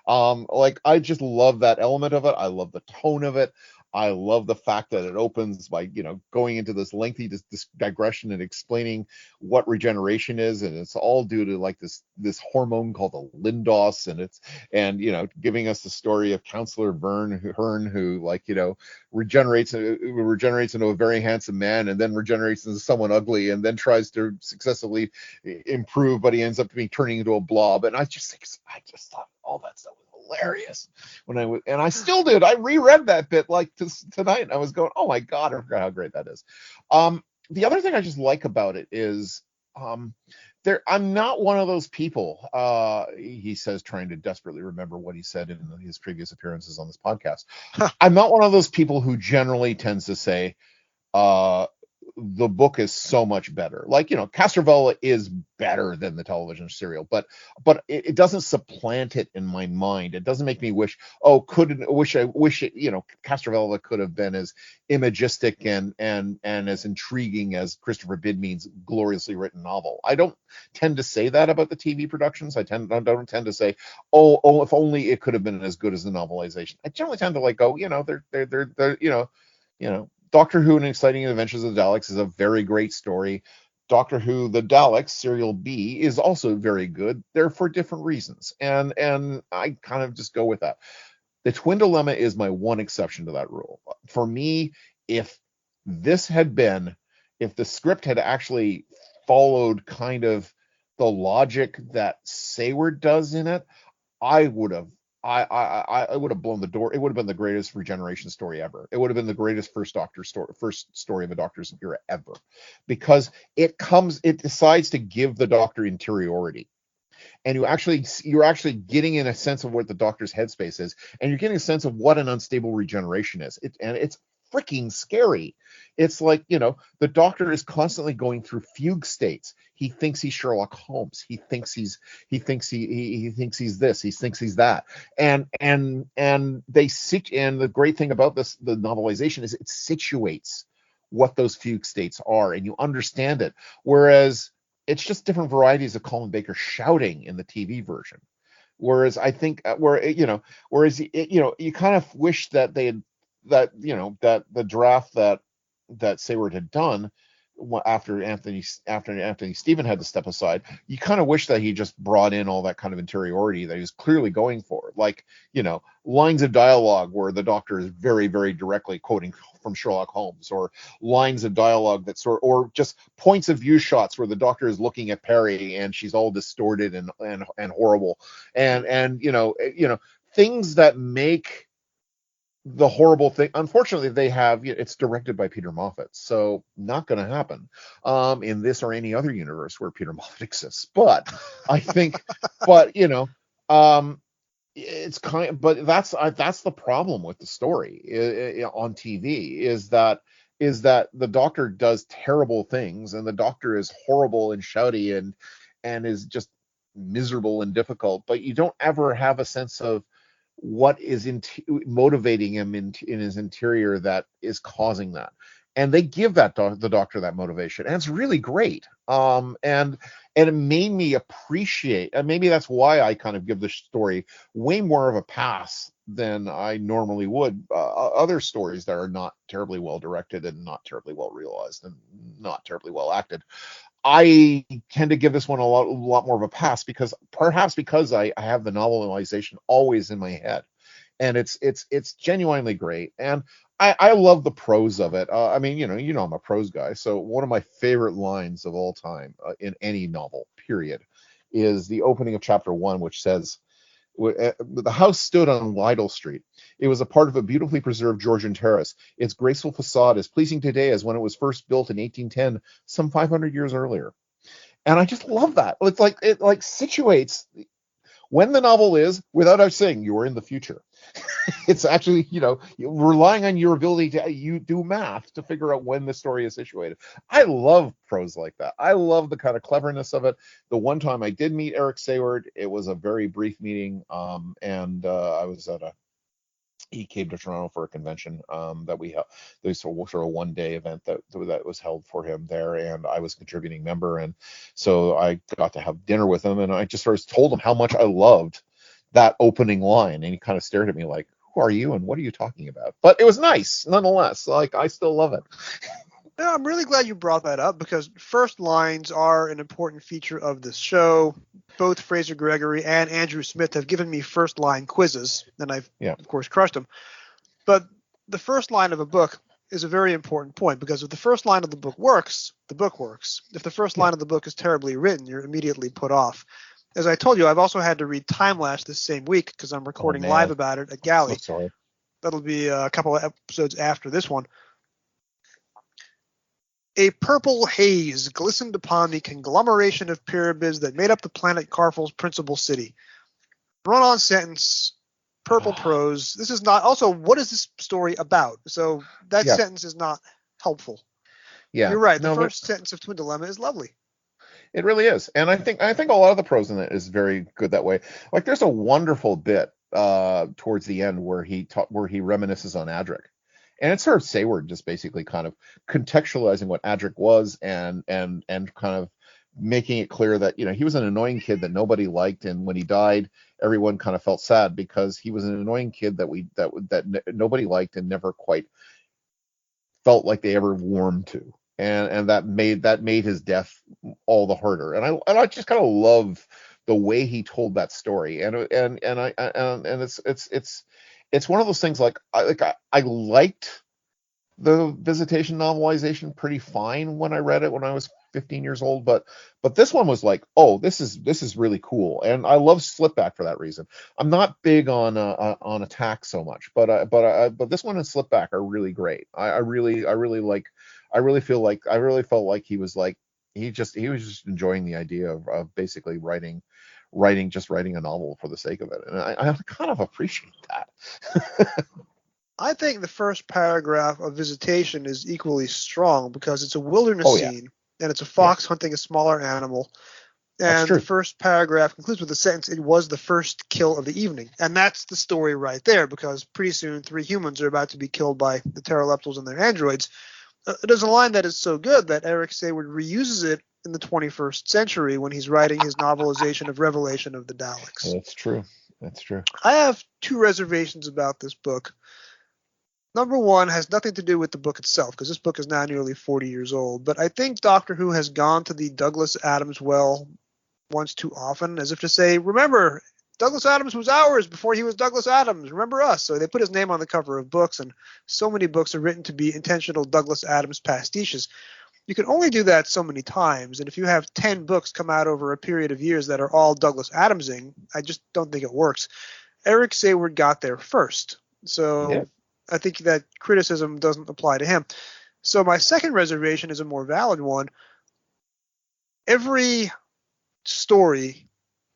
I just love that element of it. I love the tone of it. I love the fact that it opens by going into this lengthy this digression and explaining what regeneration is, and it's all due to like this hormone called the Lindos, and giving us the story of Counselor Hearn who regenerates into a very handsome man, and then regenerates into someone ugly, and then tries to successfully improve, but he ends up turning into a blob. And I just thought all that stuff was hilarious and I still did. I reread that bit tonight, and I was going, oh my god, I forgot how great that is. The other thing I just like about it is I'm not one of those people, he says, trying to desperately remember what he said in his previous appearances on this podcast. I'm not one of those people who generally tends to say the book is so much better. Castrovello is better than the television serial, but it doesn't supplant it in my mind. It doesn't make me wish Castrovello could have been as imagistic and as intriguing as Christopher Bidmead's gloriously written novel. I don't tend to say that about the TV productions. I don't tend to say, oh, if only it could have been as good as the novelization. I generally tend to go, they're Doctor Who and Exciting Adventures of the Daleks is a very great story. Doctor Who, the Daleks, Serial B, is also very good. They're for different reasons. And I kind of just go with that. The Twin Dilemma is my one exception to that rule. For me, if the script had actually followed kind of the logic that Sayward does in it, I would have I would have blown the door. It would have been the greatest regeneration story ever. It would have been the greatest first story of a Doctor's era ever, because it decides to give the Doctor interiority, and you're actually getting in a sense of what the Doctor's headspace is, and you're getting a sense of what an unstable regeneration is. And it's freaking scary. It's like, the Doctor is constantly going through fugue states. He thinks he's Sherlock Holmes. He thinks he's this. He thinks he's that. And the great thing about the novelization is it situates what those fugue states are, and you understand it. Whereas it's just different varieties of Colin Baker shouting in the TV version. Whereas I think you kind of wish that that the draft that Sayward had done after Anthony Stephen had to step aside, you kind of wish that he just brought in all that kind of interiority that he was clearly going for, like lines of dialogue where the Doctor is very, very directly quoting from Sherlock Holmes, or lines of dialogue or just points of view shots where the Doctor is looking at Perry and she's all distorted and horrible, and things that make the horrible thing. Unfortunately, it's directed by Peter Moffat, so not going to happen in this or any other universe where Peter Moffat exists. But I think, it's but that's the problem with the story on TV, is that the Doctor does terrible things, and the Doctor is horrible and shouty and is just miserable and difficult, but you don't ever have a sense of what is motivating him in his interior that is causing that. And they give the Doctor that motivation, and it's really great. And it made me appreciate, and maybe that's why I kind of give the story way more of a pass than I normally would other stories that are not terribly well directed and not terribly well realized and not terribly well acted. I tend to give this one a lot more of a pass, because I have the novelization always in my head, and it's genuinely great, and I love the prose of it. I mean, I'm a prose guy, so one of my favorite lines of all time in any novel, period, is the opening of chapter 1, which says, "The house stood on Lydell Street. It was a part of a beautifully preserved Georgian terrace. Its graceful facade is pleasing today as when it was first built in 1810, some 500 years earlier." And I just love that. It's like it situates when the novel is, without us saying, you are in the future. It's actually, relying on your ability to do math to figure out when the story is situated. I love prose like that. I love the kind of cleverness of it. The one time I did meet Eric Sayward, it was a very brief meeting, and I was he came to Toronto for a convention that we held. There's sort of a one-day event that was held for him there, and I was a contributing member, and so I got to have dinner with him, and I just sort of told him how much I loved that opening line, and he kind of stared at me like, "Who are you, and what are you talking about?" But it was nice nonetheless. Like, I still love it. No, I'm really glad you brought that up, because first lines are an important feature of this show. Both Fraser Gregory and Andrew Smith have given me first line quizzes, and I've, of course, crushed them. But the first line of a book is a very important point, because if the first line of the book works, the book works. If the first line of the book is terribly written, you're immediately put off. As I told you, I've also had to read Time Lapse this same week, because I'm recording live about it at Galley. So sorry. That'll be a couple of episodes after this one. A purple haze glistened upon the conglomeration of pyramids that made up the planet Carful's principal city. Run-on sentence, purple prose. This is not. Also, what is this story about? So that sentence is not helpful. Yeah, you're right. The first sentence of Twin Dilemma is lovely. It really is, and I think a lot of the prose in it is very good that way. Like, there's a wonderful bit towards the end where he reminisces on Adric. And it's sort of Sayward just basically kind of contextualizing what Adric was, and kind of making it clear that, he was an annoying kid that nobody liked, and when he died, everyone kind of felt sad because he was an annoying kid that nobody liked and never quite felt like they ever warmed to, and that made his death all the harder. And I just kind of love the way he told that story, and it's one of those things, like I liked the Visitation novelization pretty fine when I read it when I was 15 years old, but this one was like, oh, this is really cool, and I love Slipback for that reason. I'm not big on Attack so much, but this one and Slipback are really great. I really felt like he was like he was just enjoying the idea of basically writing a novel for the sake of it, and I kind of appreciate that. I think the first paragraph of Visitation is equally strong because it's a wilderness Oh, yeah. scene and it's a fox hunting a smaller animal. That's And true. the first paragraph concludes with the sentence, "It was the first kill of the evening." And that's the story right there, because pretty soon 3 humans are about to be killed by the pteroleptals and their androids. There's a line that is so good that Eric Sayward reuses it in the 21st century when he's writing his novelization of Revelation of the Daleks. That's true. That's true. I have 2 reservations about this book. Number one has nothing to do with the book itself, because this book is now nearly 40 years old. But I think Doctor Who has gone to the Douglas Adams well once too often, as if to say, remember, Douglas Adams was ours before he was Douglas Adams. Remember us. So they put his name on the cover of books, and so many books are written to be intentional Douglas Adams pastiches. You can only do that so many times, and if you have 10 books come out over a period of years that are all Douglas Adamsing, I just don't think it works. Eric Sayward got there first. So Yeah. I think that criticism doesn't apply to him. So my second reservation is a more valid one. Every story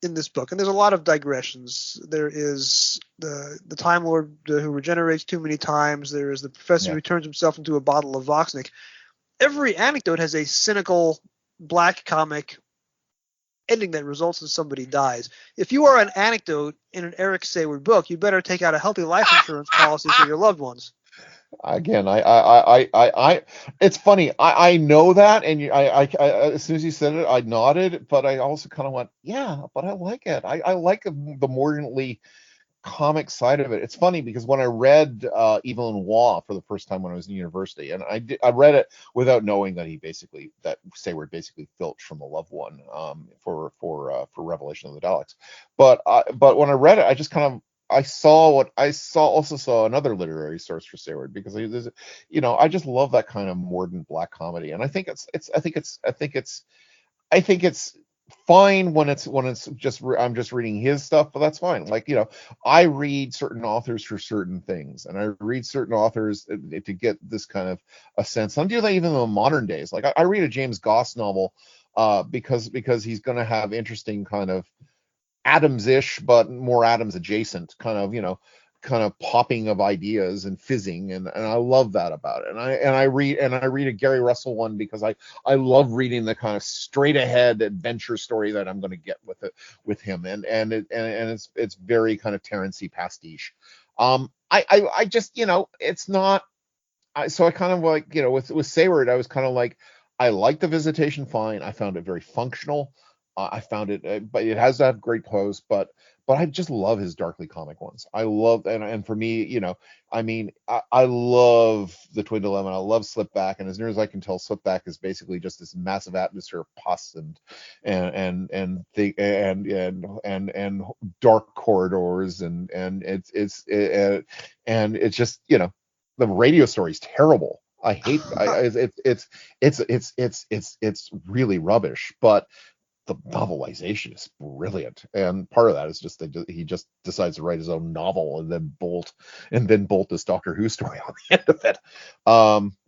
in this book, and there's a lot of digressions. There is the Time Lord who regenerates too many times. There is the professor who turns himself into a bottle of Voxnick. Every anecdote has a cynical black comic ending that results in somebody dies. If you are an anecdote in an Eric Sayward book, you better take out a healthy life insurance policy for your loved ones. Again, it's funny. I know that, and I as soon as you said it, I nodded, but I also kind of went, yeah, but I like it. I like the mordantly comic side of it. It's funny because when I read Evil and Waugh for the first time when I was in university, and I read it without knowing that Sayward basically filched from the loved one for Revelation of the Daleks. But when I read it, I just kind of also saw another literary source for Sayward, because there's, I just love that kind of mordant black comedy, and I think it's fine when it's just I'm just reading his stuff, but that's fine. Like, I read certain authors for certain things, and I read certain authors to get this kind of a sense. I'm doing that even in the modern days. Like, I read a James Goss novel because he's going to have interesting kind of Adams-ish, but more Adams adjacent kind of popping of ideas and fizzing, and I love that about it. And I read a Gary Russell one because I love reading the kind of straight ahead adventure story that I'm going to get with him, and it's very kind of Terrence-y pastiche. I just, it's not. So I kind of like, with Sayward, I was kind of like, I like the Visitation fine. I found it very functional. I found it, but it has to have great prose, but I just love his darkly comic ones. I love, and for me, I love the Twin Dilemma. I love Slipback, and as near as I can tell, Slipback is basically just this massive atmosphere of pus and dark corridors, and it's just, the radio story is terrible. I hate it's really rubbish, but the novelization is brilliant, and part of that is just that he just decides to write his own novel and then bolt this Doctor Who story on the end of it.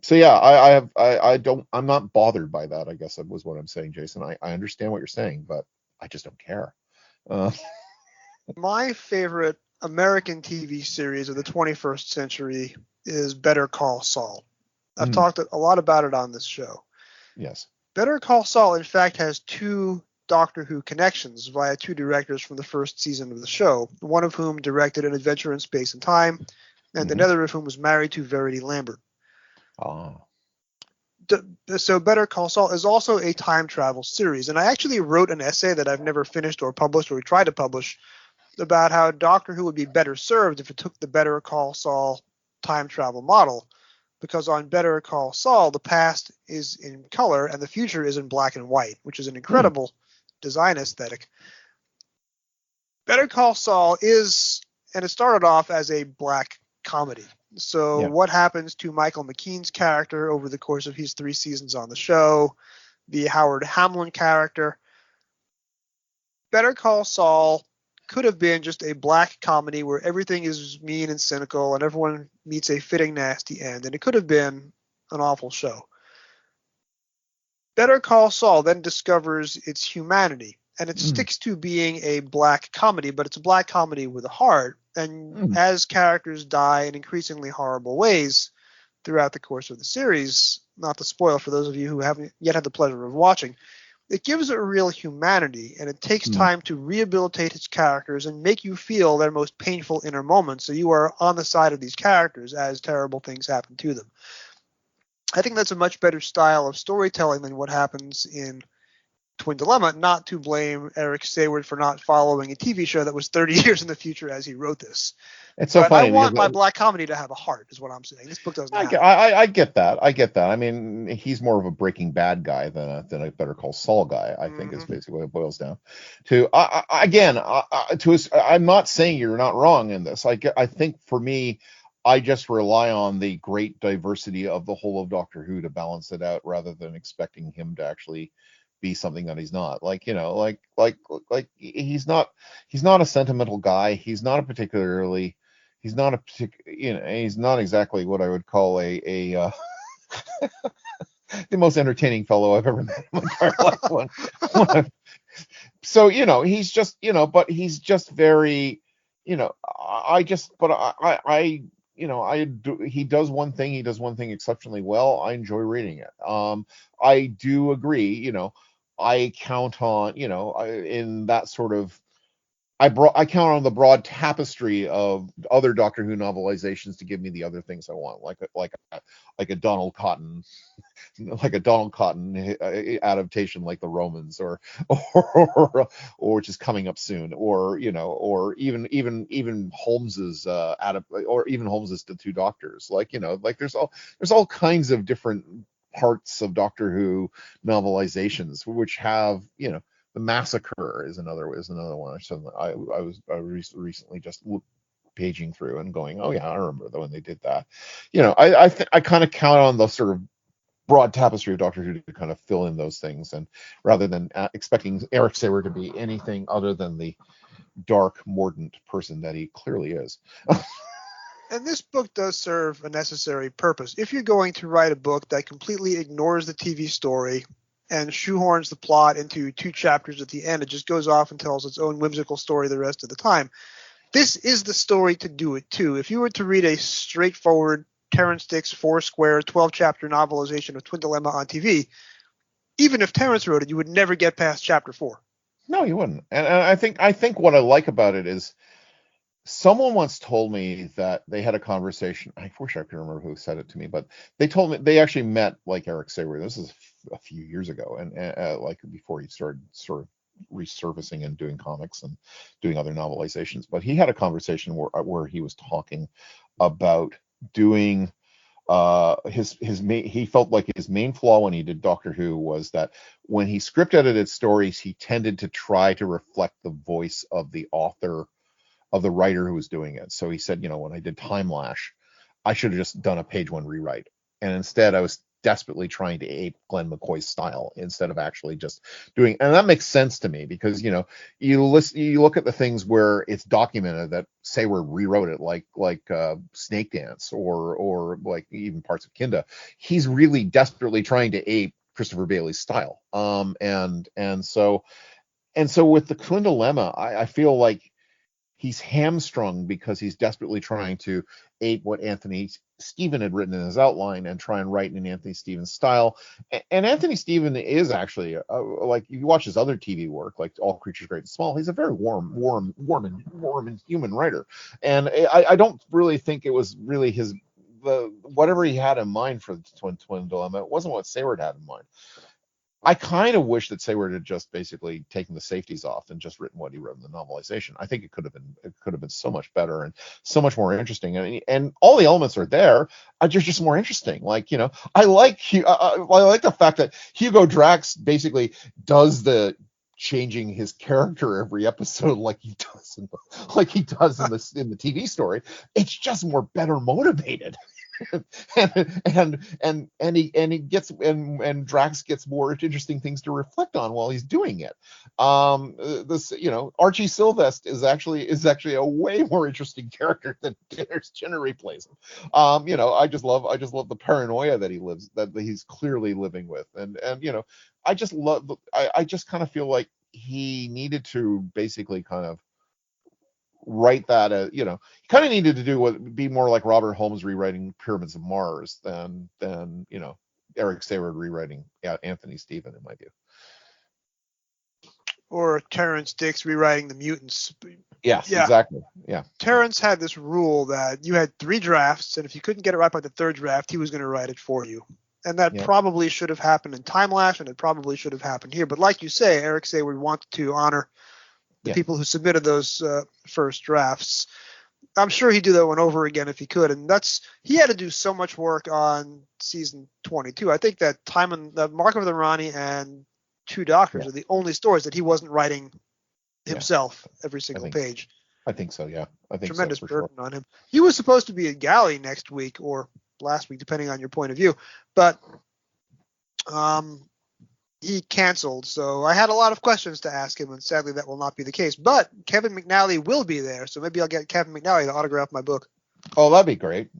So yeah, I'm not bothered by that, I guess that was what I'm saying, Jason. I understand what you're saying, but I just don't care. My favorite American TV series of the 21st century is Better Call Saul. I've talked a lot about it on this show. Yes. Better Call Saul, in fact, has 2 Doctor Who connections via 2 directors from the first season of the show, one of whom directed An Adventure in Space and Time, and another of whom was married to Verity Lambert. Oh. So Better Call Saul is also a time travel series, and I actually wrote an essay that I've never finished or published or tried to publish about how Doctor Who would be better served if it took the Better Call Saul time travel model, because on Better Call Saul, the past is in color and the future is in black and white, which is an incredible design aesthetic. Better Call Saul is, and it started off as a black comedy. So what happens to Michael McKean's character over the course of his 3 seasons on the show? the Howard Hamlin character. Better Call Saul could have been just a black comedy where everything is mean and cynical and everyone meets a fitting nasty end, and it could have been an awful show. Better Call Saul then discovers its humanity, and it sticks to being a black comedy, but it's a black comedy with a heart. And as characters die in increasingly horrible ways throughout the course of the series, not to spoil for those of you who haven't yet had the pleasure of watching, it gives it a real humanity, and it takes time to rehabilitate its characters and make you feel their most painful inner moments, so you are on the side of these characters as terrible things happen to them. I think that's a much better style of storytelling than what happens in Twin Dilemma, not to blame Eric Sayward for not following a TV show that was 30 years in the future as he wrote this. It's so but funny. I want my black comedy to have a heart, is what I'm saying. This book doesn't have it. I get that. I get that. I mean, he's more of a Breaking Bad guy than a Better Call Saul guy, I think is basically what it boils down to. I'm not saying you're not wrong in this. I think for me, I just rely on the great diversity of the whole of Doctor Who to balance it out, rather than expecting him to actually be something that he's not. Like he's not a sentimental guy. He's not exactly what I would call a the most entertaining fellow I've ever met in my entire life. So, he's just, but he's just very, he does one thing exceptionally well. I enjoy reading it. I do agree, I count on, in that sort of, I count on the broad tapestry of other Doctor Who novelizations to give me the other things I want, like a Donald Cotton, adaptation, like The Romans, or which is coming up soon, or even Holmes's or even Holmes's The Two Doctors. There's all kinds of different parts of Doctor Who novelizations which have, The Massacre is another one. I was recently just paging through and going, oh yeah, I remember when they did that. I kind of count on the sort of broad tapestry of Doctor Who to kind of fill in those things, and rather than expecting Eric Sayward to be anything other than the dark, mordant person that he clearly is. And this book does serve a necessary purpose. If you're going to write a book that completely ignores the TV story and shoehorns the plot into 2 chapters at the end, it just goes off and tells its own whimsical story the rest of the time, this is the story to do it too. If you were to read a straightforward Terrence Dicks 4-square 12-chapter novelization of Twin Dilemma on TV, even if Terrence wrote it, you would never get past chapter 4. No, you wouldn't. And I think what I like about it is, someone once told me that they had a conversation. I wish I could remember who said it to me, but they told me they actually met like Eric Sayward. This is a few years ago, and like before he started sort of resurfacing and doing comics and doing other novelizations. But he had a conversation where he was talking about doing he felt like his main flaw when he did Doctor Who was that when he script edited stories, he tended to try to reflect the voice of the author, of the writer who was doing it. So he said, when I did Time Lash, I should have just done a page 1 rewrite. And instead I was desperately trying to ape Glenn McCoy's style instead of actually just doing, and that makes sense to me because, you look at the things where it's documented that Sayward rewrote it, like Snake Dance or like even parts of Kinda. He's really desperately trying to ape Christopher Bailey's style. And so with the Twin Dilemma, I feel like he's hamstrung because he's desperately trying to ape what Anthony Stephen had written in his outline and try and write in Anthony Stephen's style. And Anthony Stephen is actually, like, if you watch his other TV work, like All Creatures Great and Small, he's a very warm and human writer. And I don't really think it was really whatever he had in mind for the Twin Dilemma. It wasn't what Sayward had in mind. I kind of wish that Sayward had just basically taken the safeties off and just written what he wrote in the novelization. I think it could have been so much better and so much more interesting. And all the elements are there. They're just more interesting. Like, I like the fact that Hugo Drax basically does the changing his character every episode like he does in the TV story. It's just more better motivated. and Drax gets more interesting things to reflect on while he's doing it. This, Archie Sylvester is actually a way more interesting character than Jenner plays him. I just love the paranoia that he's clearly living with, and I just kind of feel like he needed to basically kind of write that he kind of needed to be more like Robert Holmes rewriting Pyramids of Mars than Eric Sayward rewriting Anthony Stephen, in my view. Or Terrence Dix rewriting The Mutants. Yes, Yeah. exactly. Yeah. Terrence had this rule that you had 3 drafts, and if you couldn't get it right by the 3rd draft, he was going to write it for you. And that probably should have happened in Time Lash, and it probably should have happened here. But like you say, Eric Sayward wanted to honor the people who submitted those first drafts. I'm sure he'd do that one over again if he could. And he had to do so much work on season 22. I think that Mark of the Rani and Two Doctors are the only stories that he wasn't writing himself every single page. I think so, yeah. I think tremendous so, burden on him. He was supposed to be at Galley next week or last week, depending on your point of view. But he canceled, so I had a lot of questions to ask him, and sadly that will not be the case. But Kevin McNally will be there, so maybe I'll get Kevin McNally to autograph my book. Oh, that'd be great.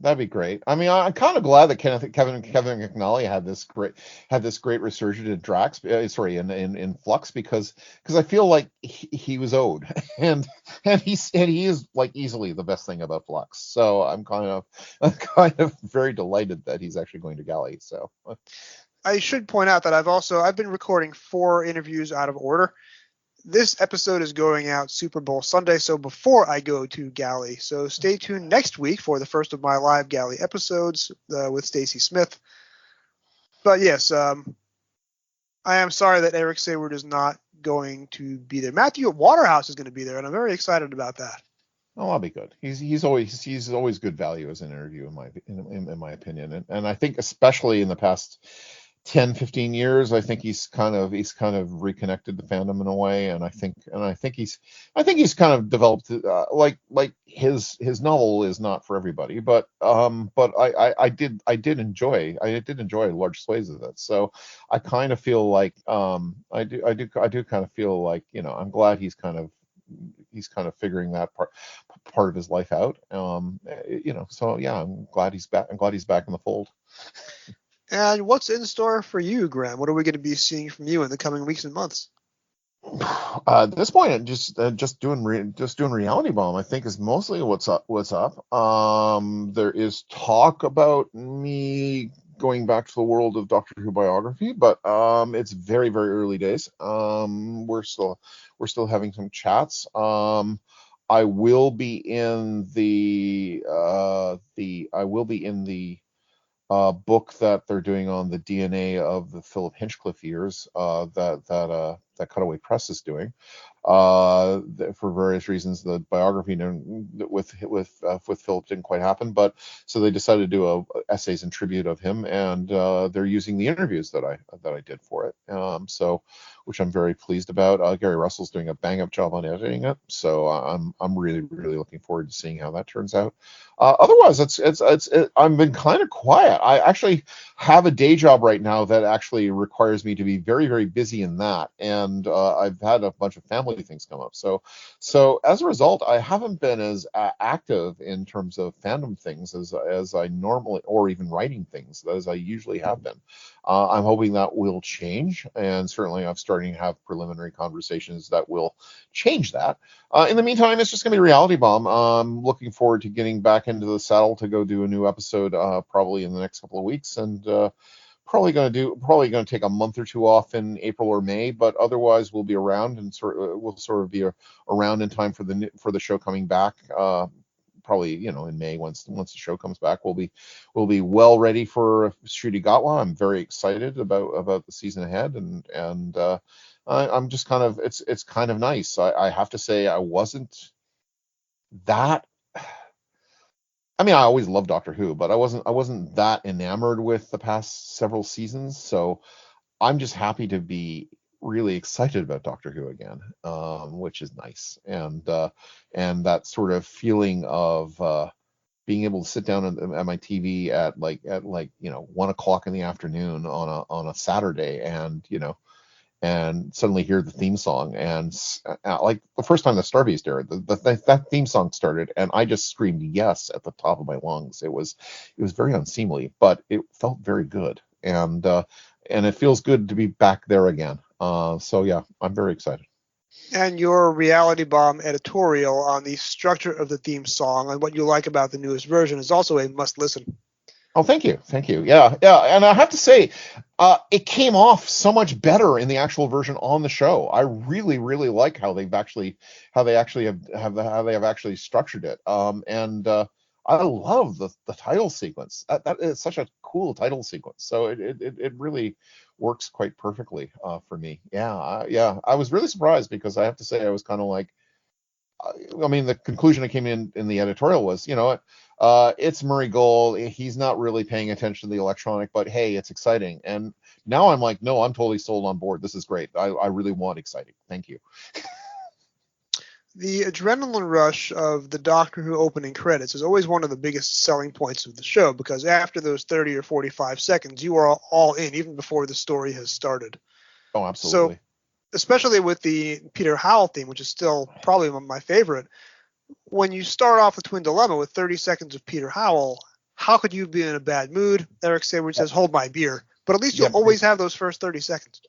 I mean, I'm kind of glad that Kevin McNally had this great resurgence in Drax. In Flux, because I feel like he was owed, and he is like easily the best thing about Flux. So I'm kind of very delighted that he's actually going to Galley. So. I should point out that I've been recording 4 interviews out of order. This episode is going out Super Bowl Sunday, so before I go to Galley. So stay tuned next week for the first of my live Galley episodes with Stacey Smith. But yes, I am sorry that Eric Sayward is not going to be there. Matthew Waterhouse is going to be there, and I'm very excited about that. Oh, I'll be good. He's always good value as an interview in my opinion, and I think especially in the past 10, 15 years, I think he's kind of reconnected the fandom in a way, and I think he's kind of developed like his novel is not for everybody, but I did enjoy large swathes of it, so I kind of feel like I do kind of feel like I'm glad he's kind of figuring that part of his life out, so yeah, I'm glad he's back in the fold. And what's in store for you, Graeme? What are we going to be seeing from you in the coming weeks and months? At this point, just doing Reality Bomb, I think, is mostly what's up. There is talk about me going back to the world of Doctor Who biography, but it's very, very early days. We're still having some chats. I will be in the book that they're doing on the DNA of the Philip Hinchcliffe years that Cutaway Press is doing. For various reasons, the biography with Philip didn't quite happen, but so they decided to do essays and tribute of him, and they're using the interviews that I did for it. So, which I'm very pleased about. Gary Russell's doing a bang up job on editing it, so I'm really, really looking forward to seeing how that turns out. Otherwise, I've been kind of quiet. I actually have a day job right now that actually requires me to be very, very busy in that, and I've had a bunch of family things come up. So as a result, I haven't been as active in terms of fandom things as I normally, or even writing things as I usually have been. I'm hoping that will change, and certainly I'm starting to have preliminary conversations that will change that. In the meantime, it's just going to be Reality Bomb. I'm looking forward to getting back into the saddle to go do a new episode probably in the next couple of weeks, and probably going to take a month or two off in April or May, but otherwise we'll be around, and we'll sort of be around in time for the show coming back. Probably in May, once the show comes back, we'll be well ready for Shruti Gatwa. I'm very excited about the season ahead, and I'm just kind of it's kind of nice. I have to say I wasn't that. I mean, I always loved Doctor Who, but I wasn't that enamored with the past several seasons. So I'm just happy to be really excited about Doctor Who again, which is nice. And that sort of feeling of being able to sit down at my TV at 1 o'clock in the afternoon on a Saturday, and suddenly hear the theme song, and like the first time the Starbeast aired, that theme song started, and I just screamed yes at the top of my lungs. It was very unseemly, but it felt very good, and it feels good to be back there again. So yeah, I'm very excited. And your Reality Bomb editorial on the structure of the theme song and what you like about the newest version is also a must listen. Oh, thank you. Yeah, and I have to say, it came off so much better in the actual version on the show. I really, really like how they have actually structured it. And I love the title sequence. That is such a cool title sequence. So it really works quite perfectly for me. Yeah, I was really surprised, because I have to say I was kind of like, I mean, the conclusion I came in the editorial was, it's Murray Gold. He's not really paying attention to the electronic, but hey, it's exciting. And now I'm like, no, I'm totally sold on board. This is great. I really want exciting. Thank you. The adrenaline rush of the Doctor Who opening credits is always one of the biggest selling points of the show, because after those 30 or 45 seconds, you are all in, even before the story has started. Oh, absolutely. So, especially with the Peter Howell theme, which is still probably my favorite, when you start off the Twin Dilemma with 30 seconds of Peter Howell, how could you be in a bad mood? Eric Sayward says, hold my beer. But at least you'll always have those first 30 seconds.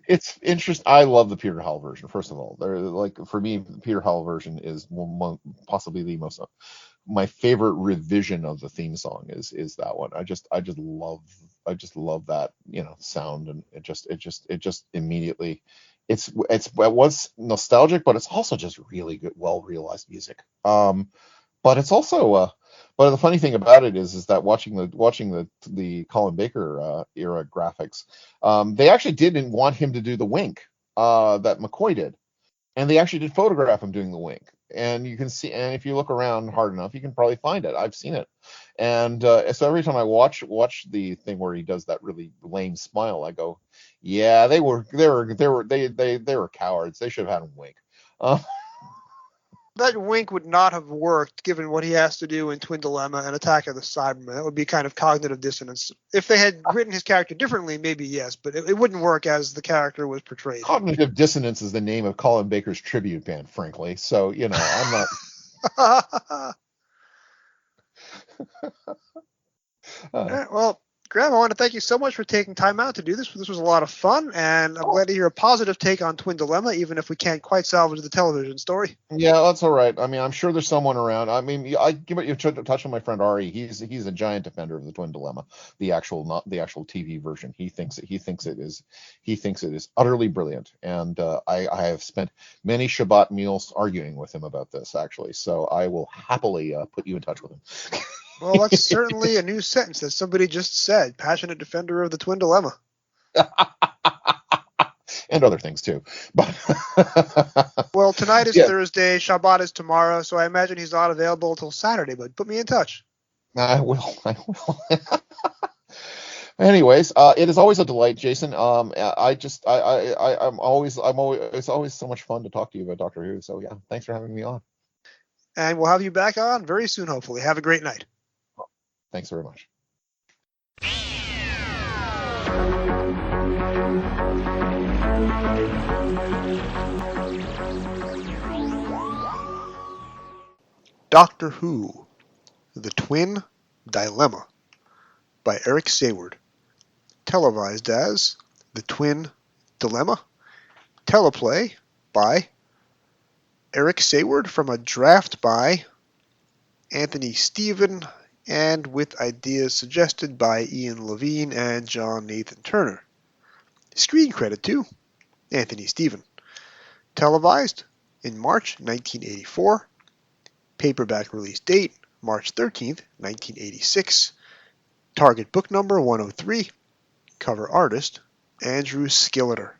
It's interesting. I love the Peter Howell version, first of all. For me, the Peter Howell version is possibly the most... my favorite revision of the theme song is that one. I just love that, sound, and it just immediately, it was nostalgic, but it's also just really good, well realized music. But it's also but the funny thing about it is that watching the Colin Baker era graphics, they actually didn't want him to do the wink that McCoy did, and they actually did photograph him doing the wink. And you can see, and if you look around hard enough, you can probably find it. I've seen it, and so every time I watch the thing where he does that really lame smile, I go, "Yeah, they were cowards. They should have had him wink." That wink would not have worked, given what he has to do in Twin Dilemma and Attack of the Cybermen. That would be kind of cognitive dissonance. If they had written his character differently, maybe yes, but it wouldn't work as the character was portrayed. Cognitive Dissonance is the name of Colin Baker's tribute band, frankly. So, I'm not... All right, well, Graeme, I want to thank you so much for taking time out to do this. This was a lot of fun, and I'm glad to hear a positive take on Twin Dilemma, even if we can't quite salvage the television story. Yeah, that's all right. I mean, I'm sure there's someone around. I mean, I give it you touch on my friend Ari. He's a giant defender of the Twin Dilemma, not the actual TV version. He thinks it is utterly brilliant, and I have spent many Shabbat meals arguing with him about this, actually. So I will happily put you in touch with him. Well, that's certainly a new sentence that somebody just said. Passionate defender of the Twin Dilemma. And other things, too. But well, tonight is Thursday. Shabbat is tomorrow, so I imagine he's not available until Saturday, but put me in touch. I will. Anyways, it is always a delight, Jason. It's always so much fun to talk to you about Doctor Who. So, yeah, thanks for having me on. And we'll have you back on very soon, hopefully. Have a great night. Thanks very much. Doctor Who, The Twin Dilemma by Eric Sayward. Televised as The Twin Dilemma. Teleplay by Eric Sayward from a draft by Anthony Stephen, and with ideas suggested by Ian Levine and John Nathan Turner. Screen credit to Anthony Stephen. Televised in March 1984. Paperback release date March 13th, 1986. Target book number 103. Cover artist Andrew Skilleter.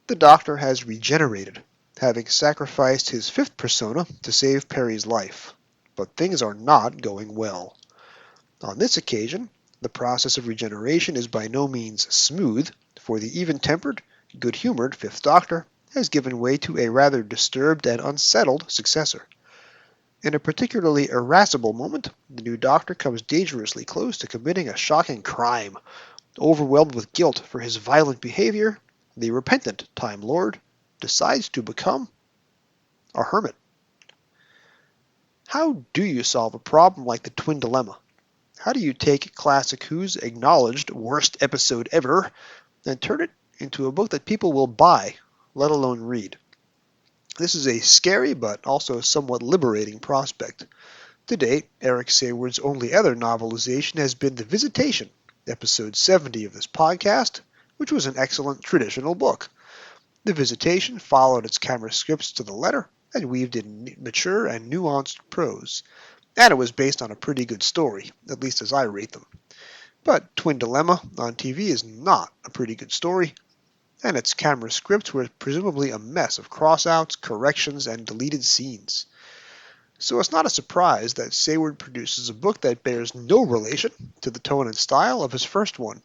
The Doctor has regenerated, having sacrificed his fifth persona to save Perry's life. But things are not going well. On this occasion, the process of regeneration is by no means smooth for the even-tempered, good-humored Fifth Doctor has given way to a rather disturbed and unsettled successor. In a particularly irascible moment, the new Doctor comes dangerously close to committing a shocking crime. Overwhelmed with guilt for his violent behavior, the repentant Time Lord decides to become a hermit. How do you solve a problem like the Twin Dilemma? How do you take Classic Who's acknowledged worst episode ever and turn it into a book that people will buy, let alone read? This is a scary but also somewhat liberating prospect. To date, Eric Sayward's only other novelization has been The Visitation, episode 70 of this podcast, which was an excellent traditional book. The Visitation followed its camera scripts to the letter and weaved in mature and nuanced prose. And it was based on a pretty good story, at least as I rate them. But Twin Dilemma on TV is not a pretty good story, and its camera scripts were presumably a mess of crossouts, corrections, and deleted scenes. So it's not a surprise that Sayward produces a book that bears no relation to the tone and style of his first one.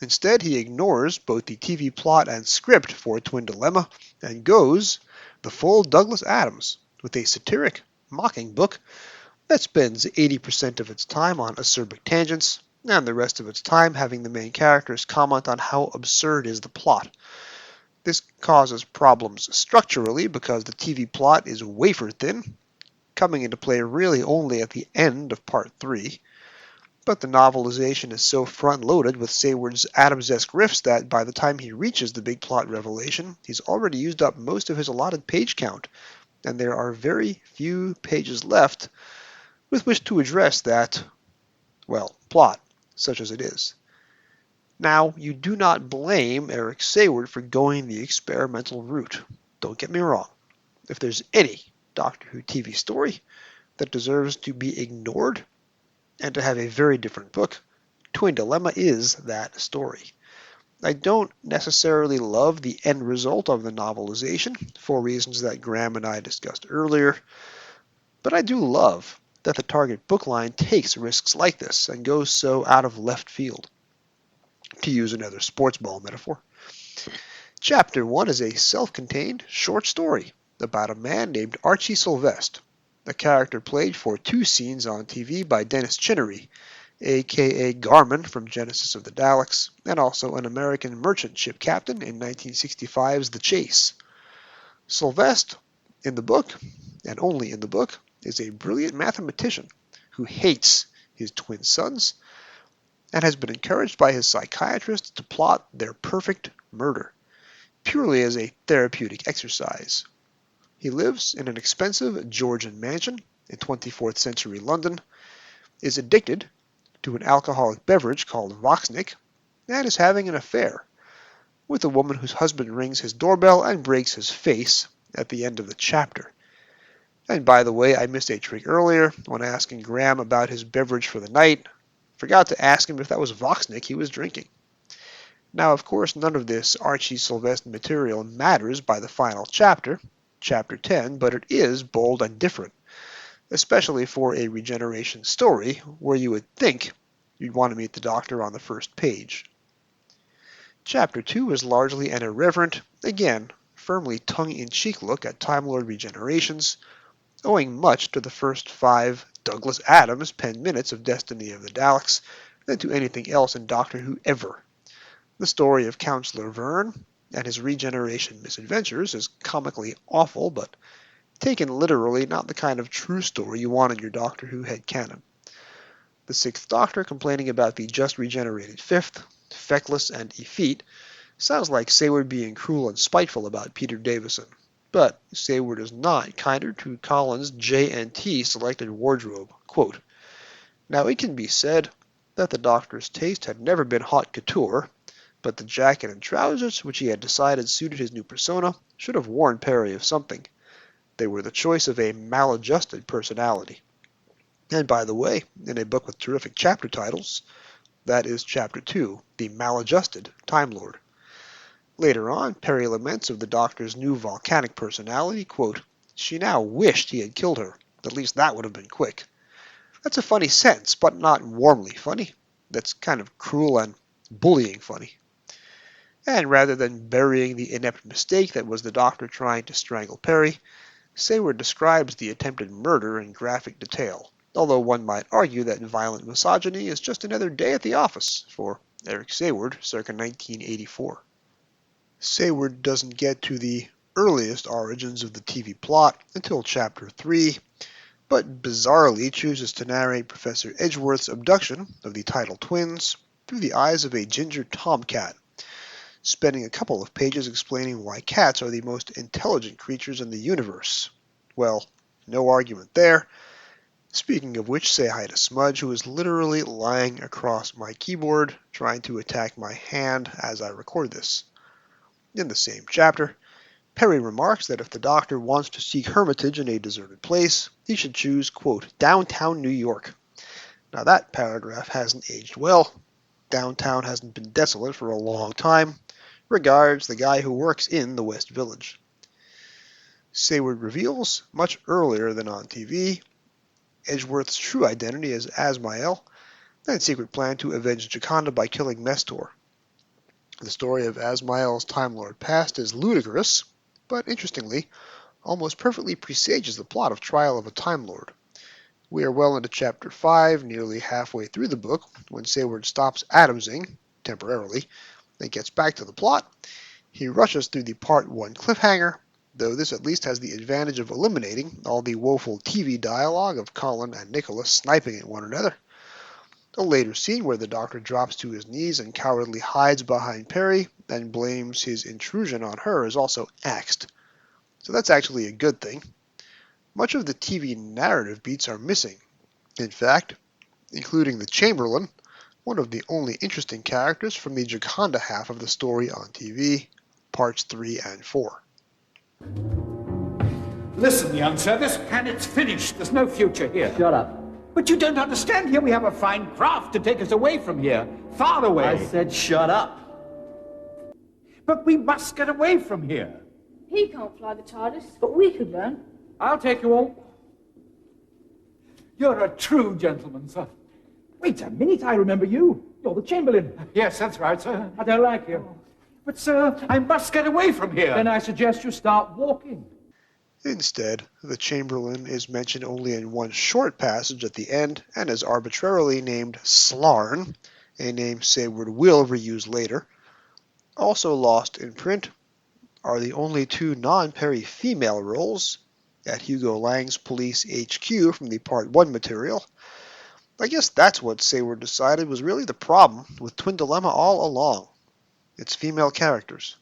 Instead, he ignores both the TV plot and script for Twin Dilemma and goes the full Douglas Adams with a satiric, mocking book that spends 80% of its time on acerbic tangents and the rest of its time having the main characters comment on how absurd is the plot. This causes problems structurally because the TV plot is wafer thin, coming into play really only at the end of Part 3. But the novelization is so front-loaded with Sayward's Adams-esque riffs that by the time he reaches the big plot revelation, he's already used up most of his allotted page count, and there are very few pages left with which to address that, well, plot, such as it is. Now, you do not blame Eric Sayward for going the experimental route. Don't get me wrong. If there's any Doctor Who TV story that deserves to be ignored and to have a very different book, Twin Dilemma is that story. I don't necessarily love the end result of the novelization for reasons that Graeme and I discussed earlier, but I do love that the Target book line takes risks like this and goes so out of left field, to use another sports ball metaphor. Chapter 1 is a self-contained short story about a man named Archie Sylvester, a character played for 2 scenes on TV by Dennis Chinnery, a.k.a. Garmin from Genesis of the Daleks, and also an American merchant ship captain in 1965's The Chase. Sylvester, in the book, and only in the book, is a brilliant mathematician who hates his twin sons and has been encouraged by his psychiatrist to plot their perfect murder, purely as a therapeutic exercise. He lives in an expensive Georgian mansion in 24th century London, is addicted to an alcoholic beverage called Voxnick, and is having an affair with a woman whose husband rings his doorbell and breaks his face at the end of the chapter. And by the way, I missed a trick earlier when asking Graeme about his beverage for the night. Forgot to ask him if that was Voxnick he was drinking. Now, of course, none of this Archie Sylvester material matters by the final chapter, Chapter 10, but it is bold and different, especially for a regeneration story where you would think you'd want to meet the Doctor on the first page. Chapter 2 is largely an irreverent, again, firmly tongue-in-cheek look at Time Lord regenerations, owing much to the first 5 Douglas Adams penned minutes of Destiny of the Daleks than to anything else in Doctor Who ever. The story of Councillor Verne and his regeneration misadventures is comically awful, but taken literally not the kind of true story you want in your Doctor Who headcanon. The 6th Doctor complaining about the just regenerated 5th, feckless and effete, sounds like Sayward being cruel and spiteful about Peter Davison. But Sayward is not kinder to Collins' J&T selected wardrobe. Quote, now it can be said that the Doctor's taste had never been haute couture, but the jacket and trousers which he had decided suited his new persona should have warned Perry of something. They were the choice of a maladjusted personality. And by the way, in a book with terrific chapter titles, that is Chapter 2, The Maladjusted Time Lord. Later on, Perry laments of the Doctor's new volcanic personality, quote, she now wished he had killed her. At least that would have been quick. That's a funny sentence, but not warmly funny. That's kind of cruel and bullying funny. And rather than burying the inept mistake that was the Doctor trying to strangle Perry, Seward describes the attempted murder in graphic detail, although one might argue that violent misogyny is just another day at the office for Eric Saward, circa 1984. Saward doesn't get to the earliest origins of the TV plot until Chapter 3, but bizarrely chooses to narrate Professor Edgeworth's abduction of the Tidal twins through the eyes of a ginger tomcat, spending a couple of pages explaining why cats are the most intelligent creatures in the universe. Well, no argument there. Speaking of which, say hi to Smudge, who is literally lying across my keyboard, trying to attack my hand as I record this. In the same chapter, Perry remarks that if the Doctor wants to seek hermitage in a deserted place, he should choose, quote, downtown New York. Now that paragraph hasn't aged well. Downtown hasn't been desolate for a long time. Regards, the guy who works in the West Village. Saward reveals, much earlier than on TV, Edgeworth's true identity as Asmael, and secret plan to avenge Gioconda by killing Mestor. The story of Asmael's Time Lord past is ludicrous, but interestingly, almost perfectly presages the plot of Trial of a Time Lord. We are well into Chapter 5, nearly halfway through the book, when Saward stops Adamsing, temporarily, and gets back to the plot. He rushes through the Part 1 cliffhanger, though this at least has the advantage of eliminating all the woeful TV dialogue of Colin and Nicholas sniping at one another. A later scene where the Doctor drops to his knees and cowardly hides behind Perry and blames his intrusion on her is also axed. So that's actually a good thing. Much of the TV narrative beats are missing. In fact, including the Chamberlain, one of the only interesting characters from the Gioconda half of the story on TV, parts 3 and 4. Listen, young sir, this planet's finished. There's no future here. Shut up. But you don't understand. Here we have a fine craft to take us away from here. Far away. I said shut up. But we must get away from here. He can't fly the TARDIS, but we could learn. I'll take you all. You're a true gentleman, sir. Wait a minute, I remember you. You're the Chamberlain. Yes, that's right, sir. I don't like you. But, sir, I must get away from here. Then I suggest you start walking. Instead, the Chamberlain is mentioned only in one short passage at the end and is arbitrarily named Slarn, a name Saward will reuse later. Also lost in print are the only two non-Perry female roles at Hugo Lang's Police HQ from the Part 1 material. I guess that's what Saward decided was really the problem with Twin Dilemma all along. Its female characters.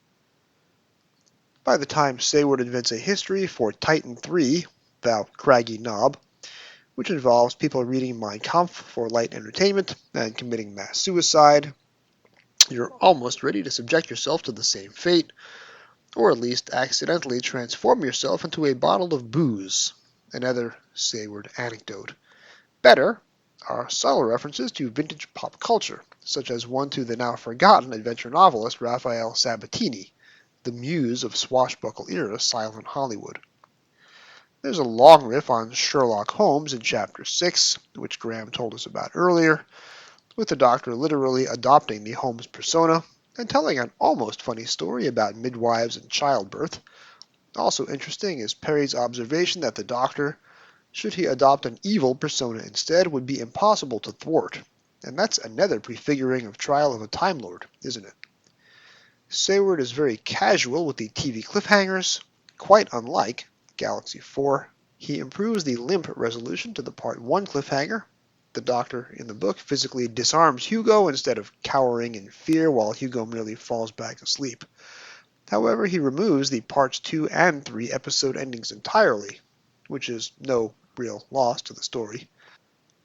By the time Saward invents a history for Titan 3, Thou Craggy Knob, which involves people reading Mein Kampf for light entertainment and committing mass suicide, you're almost ready to subject yourself to the same fate, or at least accidentally transform yourself into a bottle of booze. Another Saward anecdote. Better are subtle references to vintage pop culture, such as one to the now forgotten adventure novelist Raphael Sabatini, the muse of swashbuckle-era silent Hollywood. There's a long riff on Sherlock Holmes in Chapter 6, which Graeme told us about earlier, with the Doctor literally adopting the Holmes persona and telling an almost funny story about midwives and childbirth. Also interesting is Perry's observation that the Doctor, should he adopt an evil persona instead, would be impossible to thwart. And that's another prefiguring of Trial of a Time Lord, isn't it? Saward is very casual with the TV cliffhangers. Quite unlike Galaxy 4, he improves the limp resolution to the Part 1 cliffhanger. The Doctor in the book physically disarms Hugo instead of cowering in fear while Hugo merely falls back asleep. However, he removes the Parts 2 and 3 episode endings entirely, which is no real loss to the story.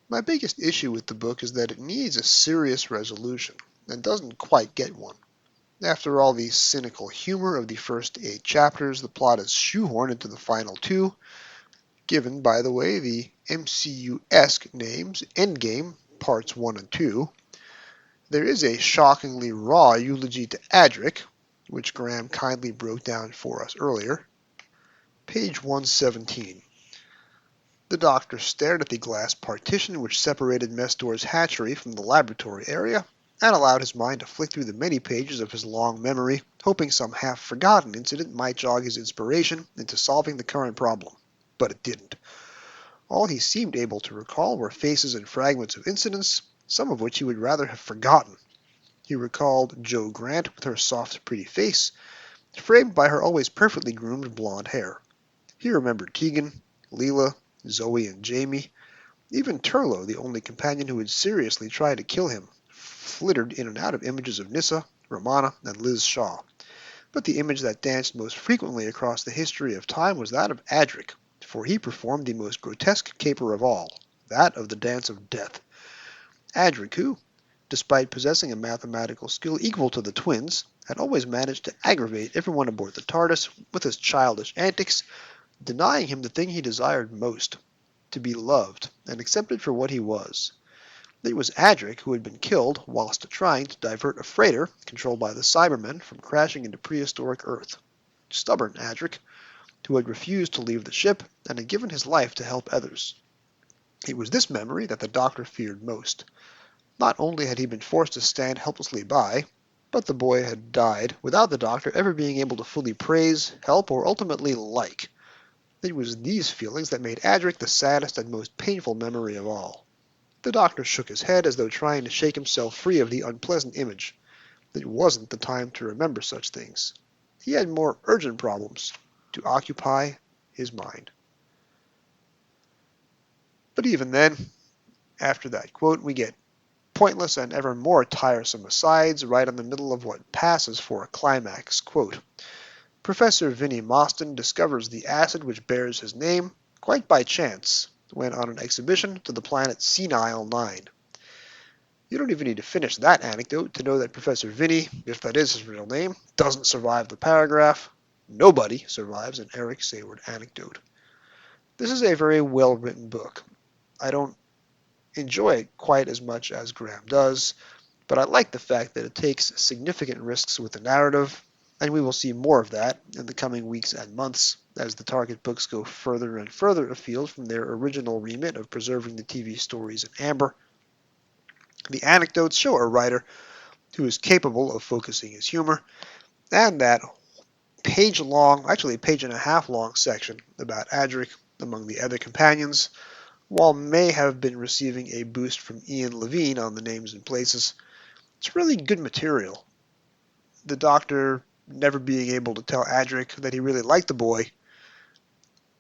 My biggest issue with the book is that it needs a serious resolution, and doesn't quite get one. After all the cynical humor of the first 8 chapters, the plot is shoehorned into the final 2, given, by the way, the MCU-esque names Endgame, Parts 1 and 2. There is a shockingly raw eulogy to Adric, which Graeme kindly broke down for us earlier. Page 117. The Doctor stared at the glass partition which separated Mestor's hatchery from the laboratory area, and allowed his mind to flick through the many pages of his long memory, hoping some half-forgotten incident might jog his inspiration into solving the current problem. But it didn't. All he seemed able to recall were faces and fragments of incidents, some of which he would rather have forgotten. He recalled Jo Grant with her soft, pretty face, framed by her always perfectly groomed blonde hair. He remembered Tegan, Leela, Zoe, and Jamie. Even Turlo, the only companion who had seriously tried to kill him, flittered in and out of images of Nyssa, Romana, and Liz Shaw. But the image that danced most frequently across the history of time was that of Adric, for he performed the most grotesque caper of all, that of the Dance of Death. Adric, who, despite possessing a mathematical skill equal to the twins, had always managed to aggravate everyone aboard the TARDIS with his childish antics, denying him the thing he desired most, to be loved and accepted for what he was. It was Adric who had been killed whilst trying to divert a freighter controlled by the Cybermen from crashing into prehistoric Earth. Stubborn Adric, who had refused to leave the ship and had given his life to help others. It was this memory that the Doctor feared most. Not only had he been forced to stand helplessly by, but the boy had died without the Doctor ever being able to fully praise, help, or ultimately like. It was these feelings that made Adric the saddest and most painful memory of all. The Doctor shook his head as though trying to shake himself free of the unpleasant image. It wasn't the time to remember such things. He had more urgent problems to occupy his mind. But even then, after that quote, we get pointless and ever more tiresome asides right in the middle of what passes for a climax. Quote, Professor Vinnie Mostyn discovers the acid which bears his name, quite by chance, when on an exhibition to the planet Senile 9. You don't even need to finish that anecdote to know that Professor Vinnie, if that is his real name, doesn't survive the paragraph. Nobody survives an Eric Sayward anecdote. This is a very well-written book. I don't enjoy it quite as much as Graeme does, but I like the fact that it takes significant risks with the narrative, and we will see more of that in the coming weeks and months as the Target books go further and further afield from their original remit of preserving the TV stories in amber. The anecdotes show a writer who is capable of focusing his humor, and that page-long, actually a page-and-a-half long section about Adric among the other companions, while may have been receiving a boost from Ian Levine on the names and places, it's really good material. The Doctor never being able to tell Adric that he really liked the boy.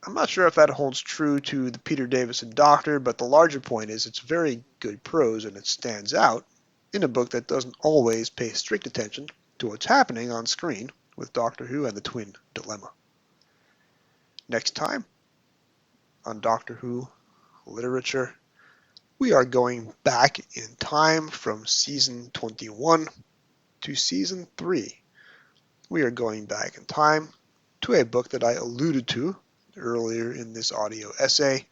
I'm not sure if that holds true to the Peter Davison Doctor, but the larger point is it's very good prose and it stands out in a book that doesn't always pay strict attention to what's happening on screen with Doctor Who and the Twin Dilemma. Next time on Doctor Who Literature, we are going back in time from Season 21 to Season 3. We are going back in time to a book that I alluded to earlier in this audio essay.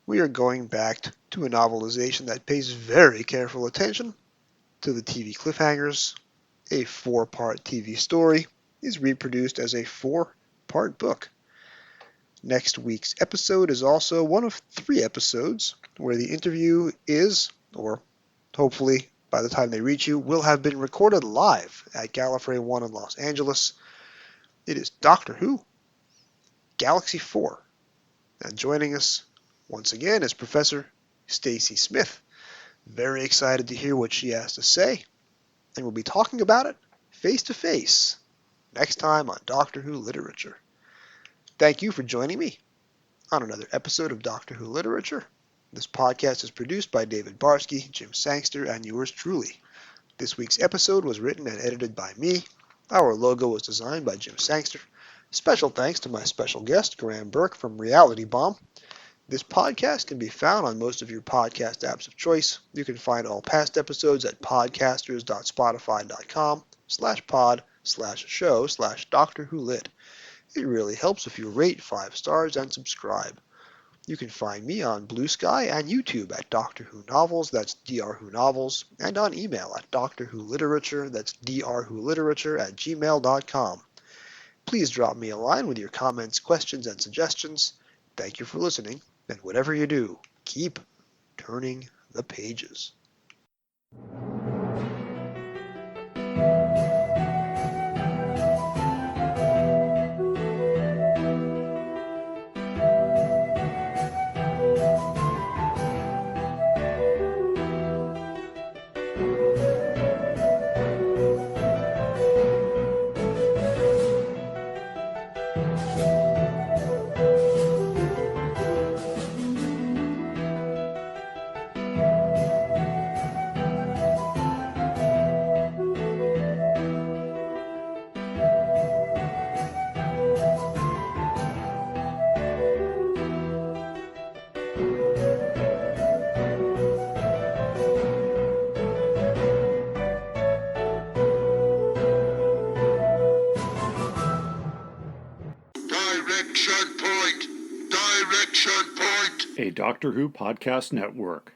We are going back to a novelization that pays very careful attention to the TV cliffhangers. A 4-part TV story is reproduced as a 4-part book. Next week's episode is also one of 3 episodes where the interview is, or hopefully by the time they reach you, will have been recorded live at Gallifrey 1 in Los Angeles. It is Doctor Who Galaxy 4. And joining us once again is Professor Stacey Smith. Very excited to hear what she has to say, and we'll be talking about it face to face next time on Doctor Who Literature. Thank you for joining me on another episode of Doctor Who Literature. This podcast is produced by David Barsky, Jim Sangster, and yours truly. This week's episode was written and edited by me. Our logo was designed by Jim Sangster. Special thanks to my special guest, Graeme Burk from Reality Bomb. This podcast can be found on most of your podcast apps of choice. You can find all past episodes at podcasters.spotify.com/pod/show/Doctor Who Lit. It really helps if you rate 5 stars and subscribe. You can find me on Blue Sky and YouTube at Doctor Who Novels, that's Dr. Who Novels, and on email at Doctor Who Literature, that's drwholiterature@gmail.com. Please drop me a line with your comments, questions, and suggestions. Thank you for listening, and whatever you do, keep turning the pages. a Doctor Who podcast network.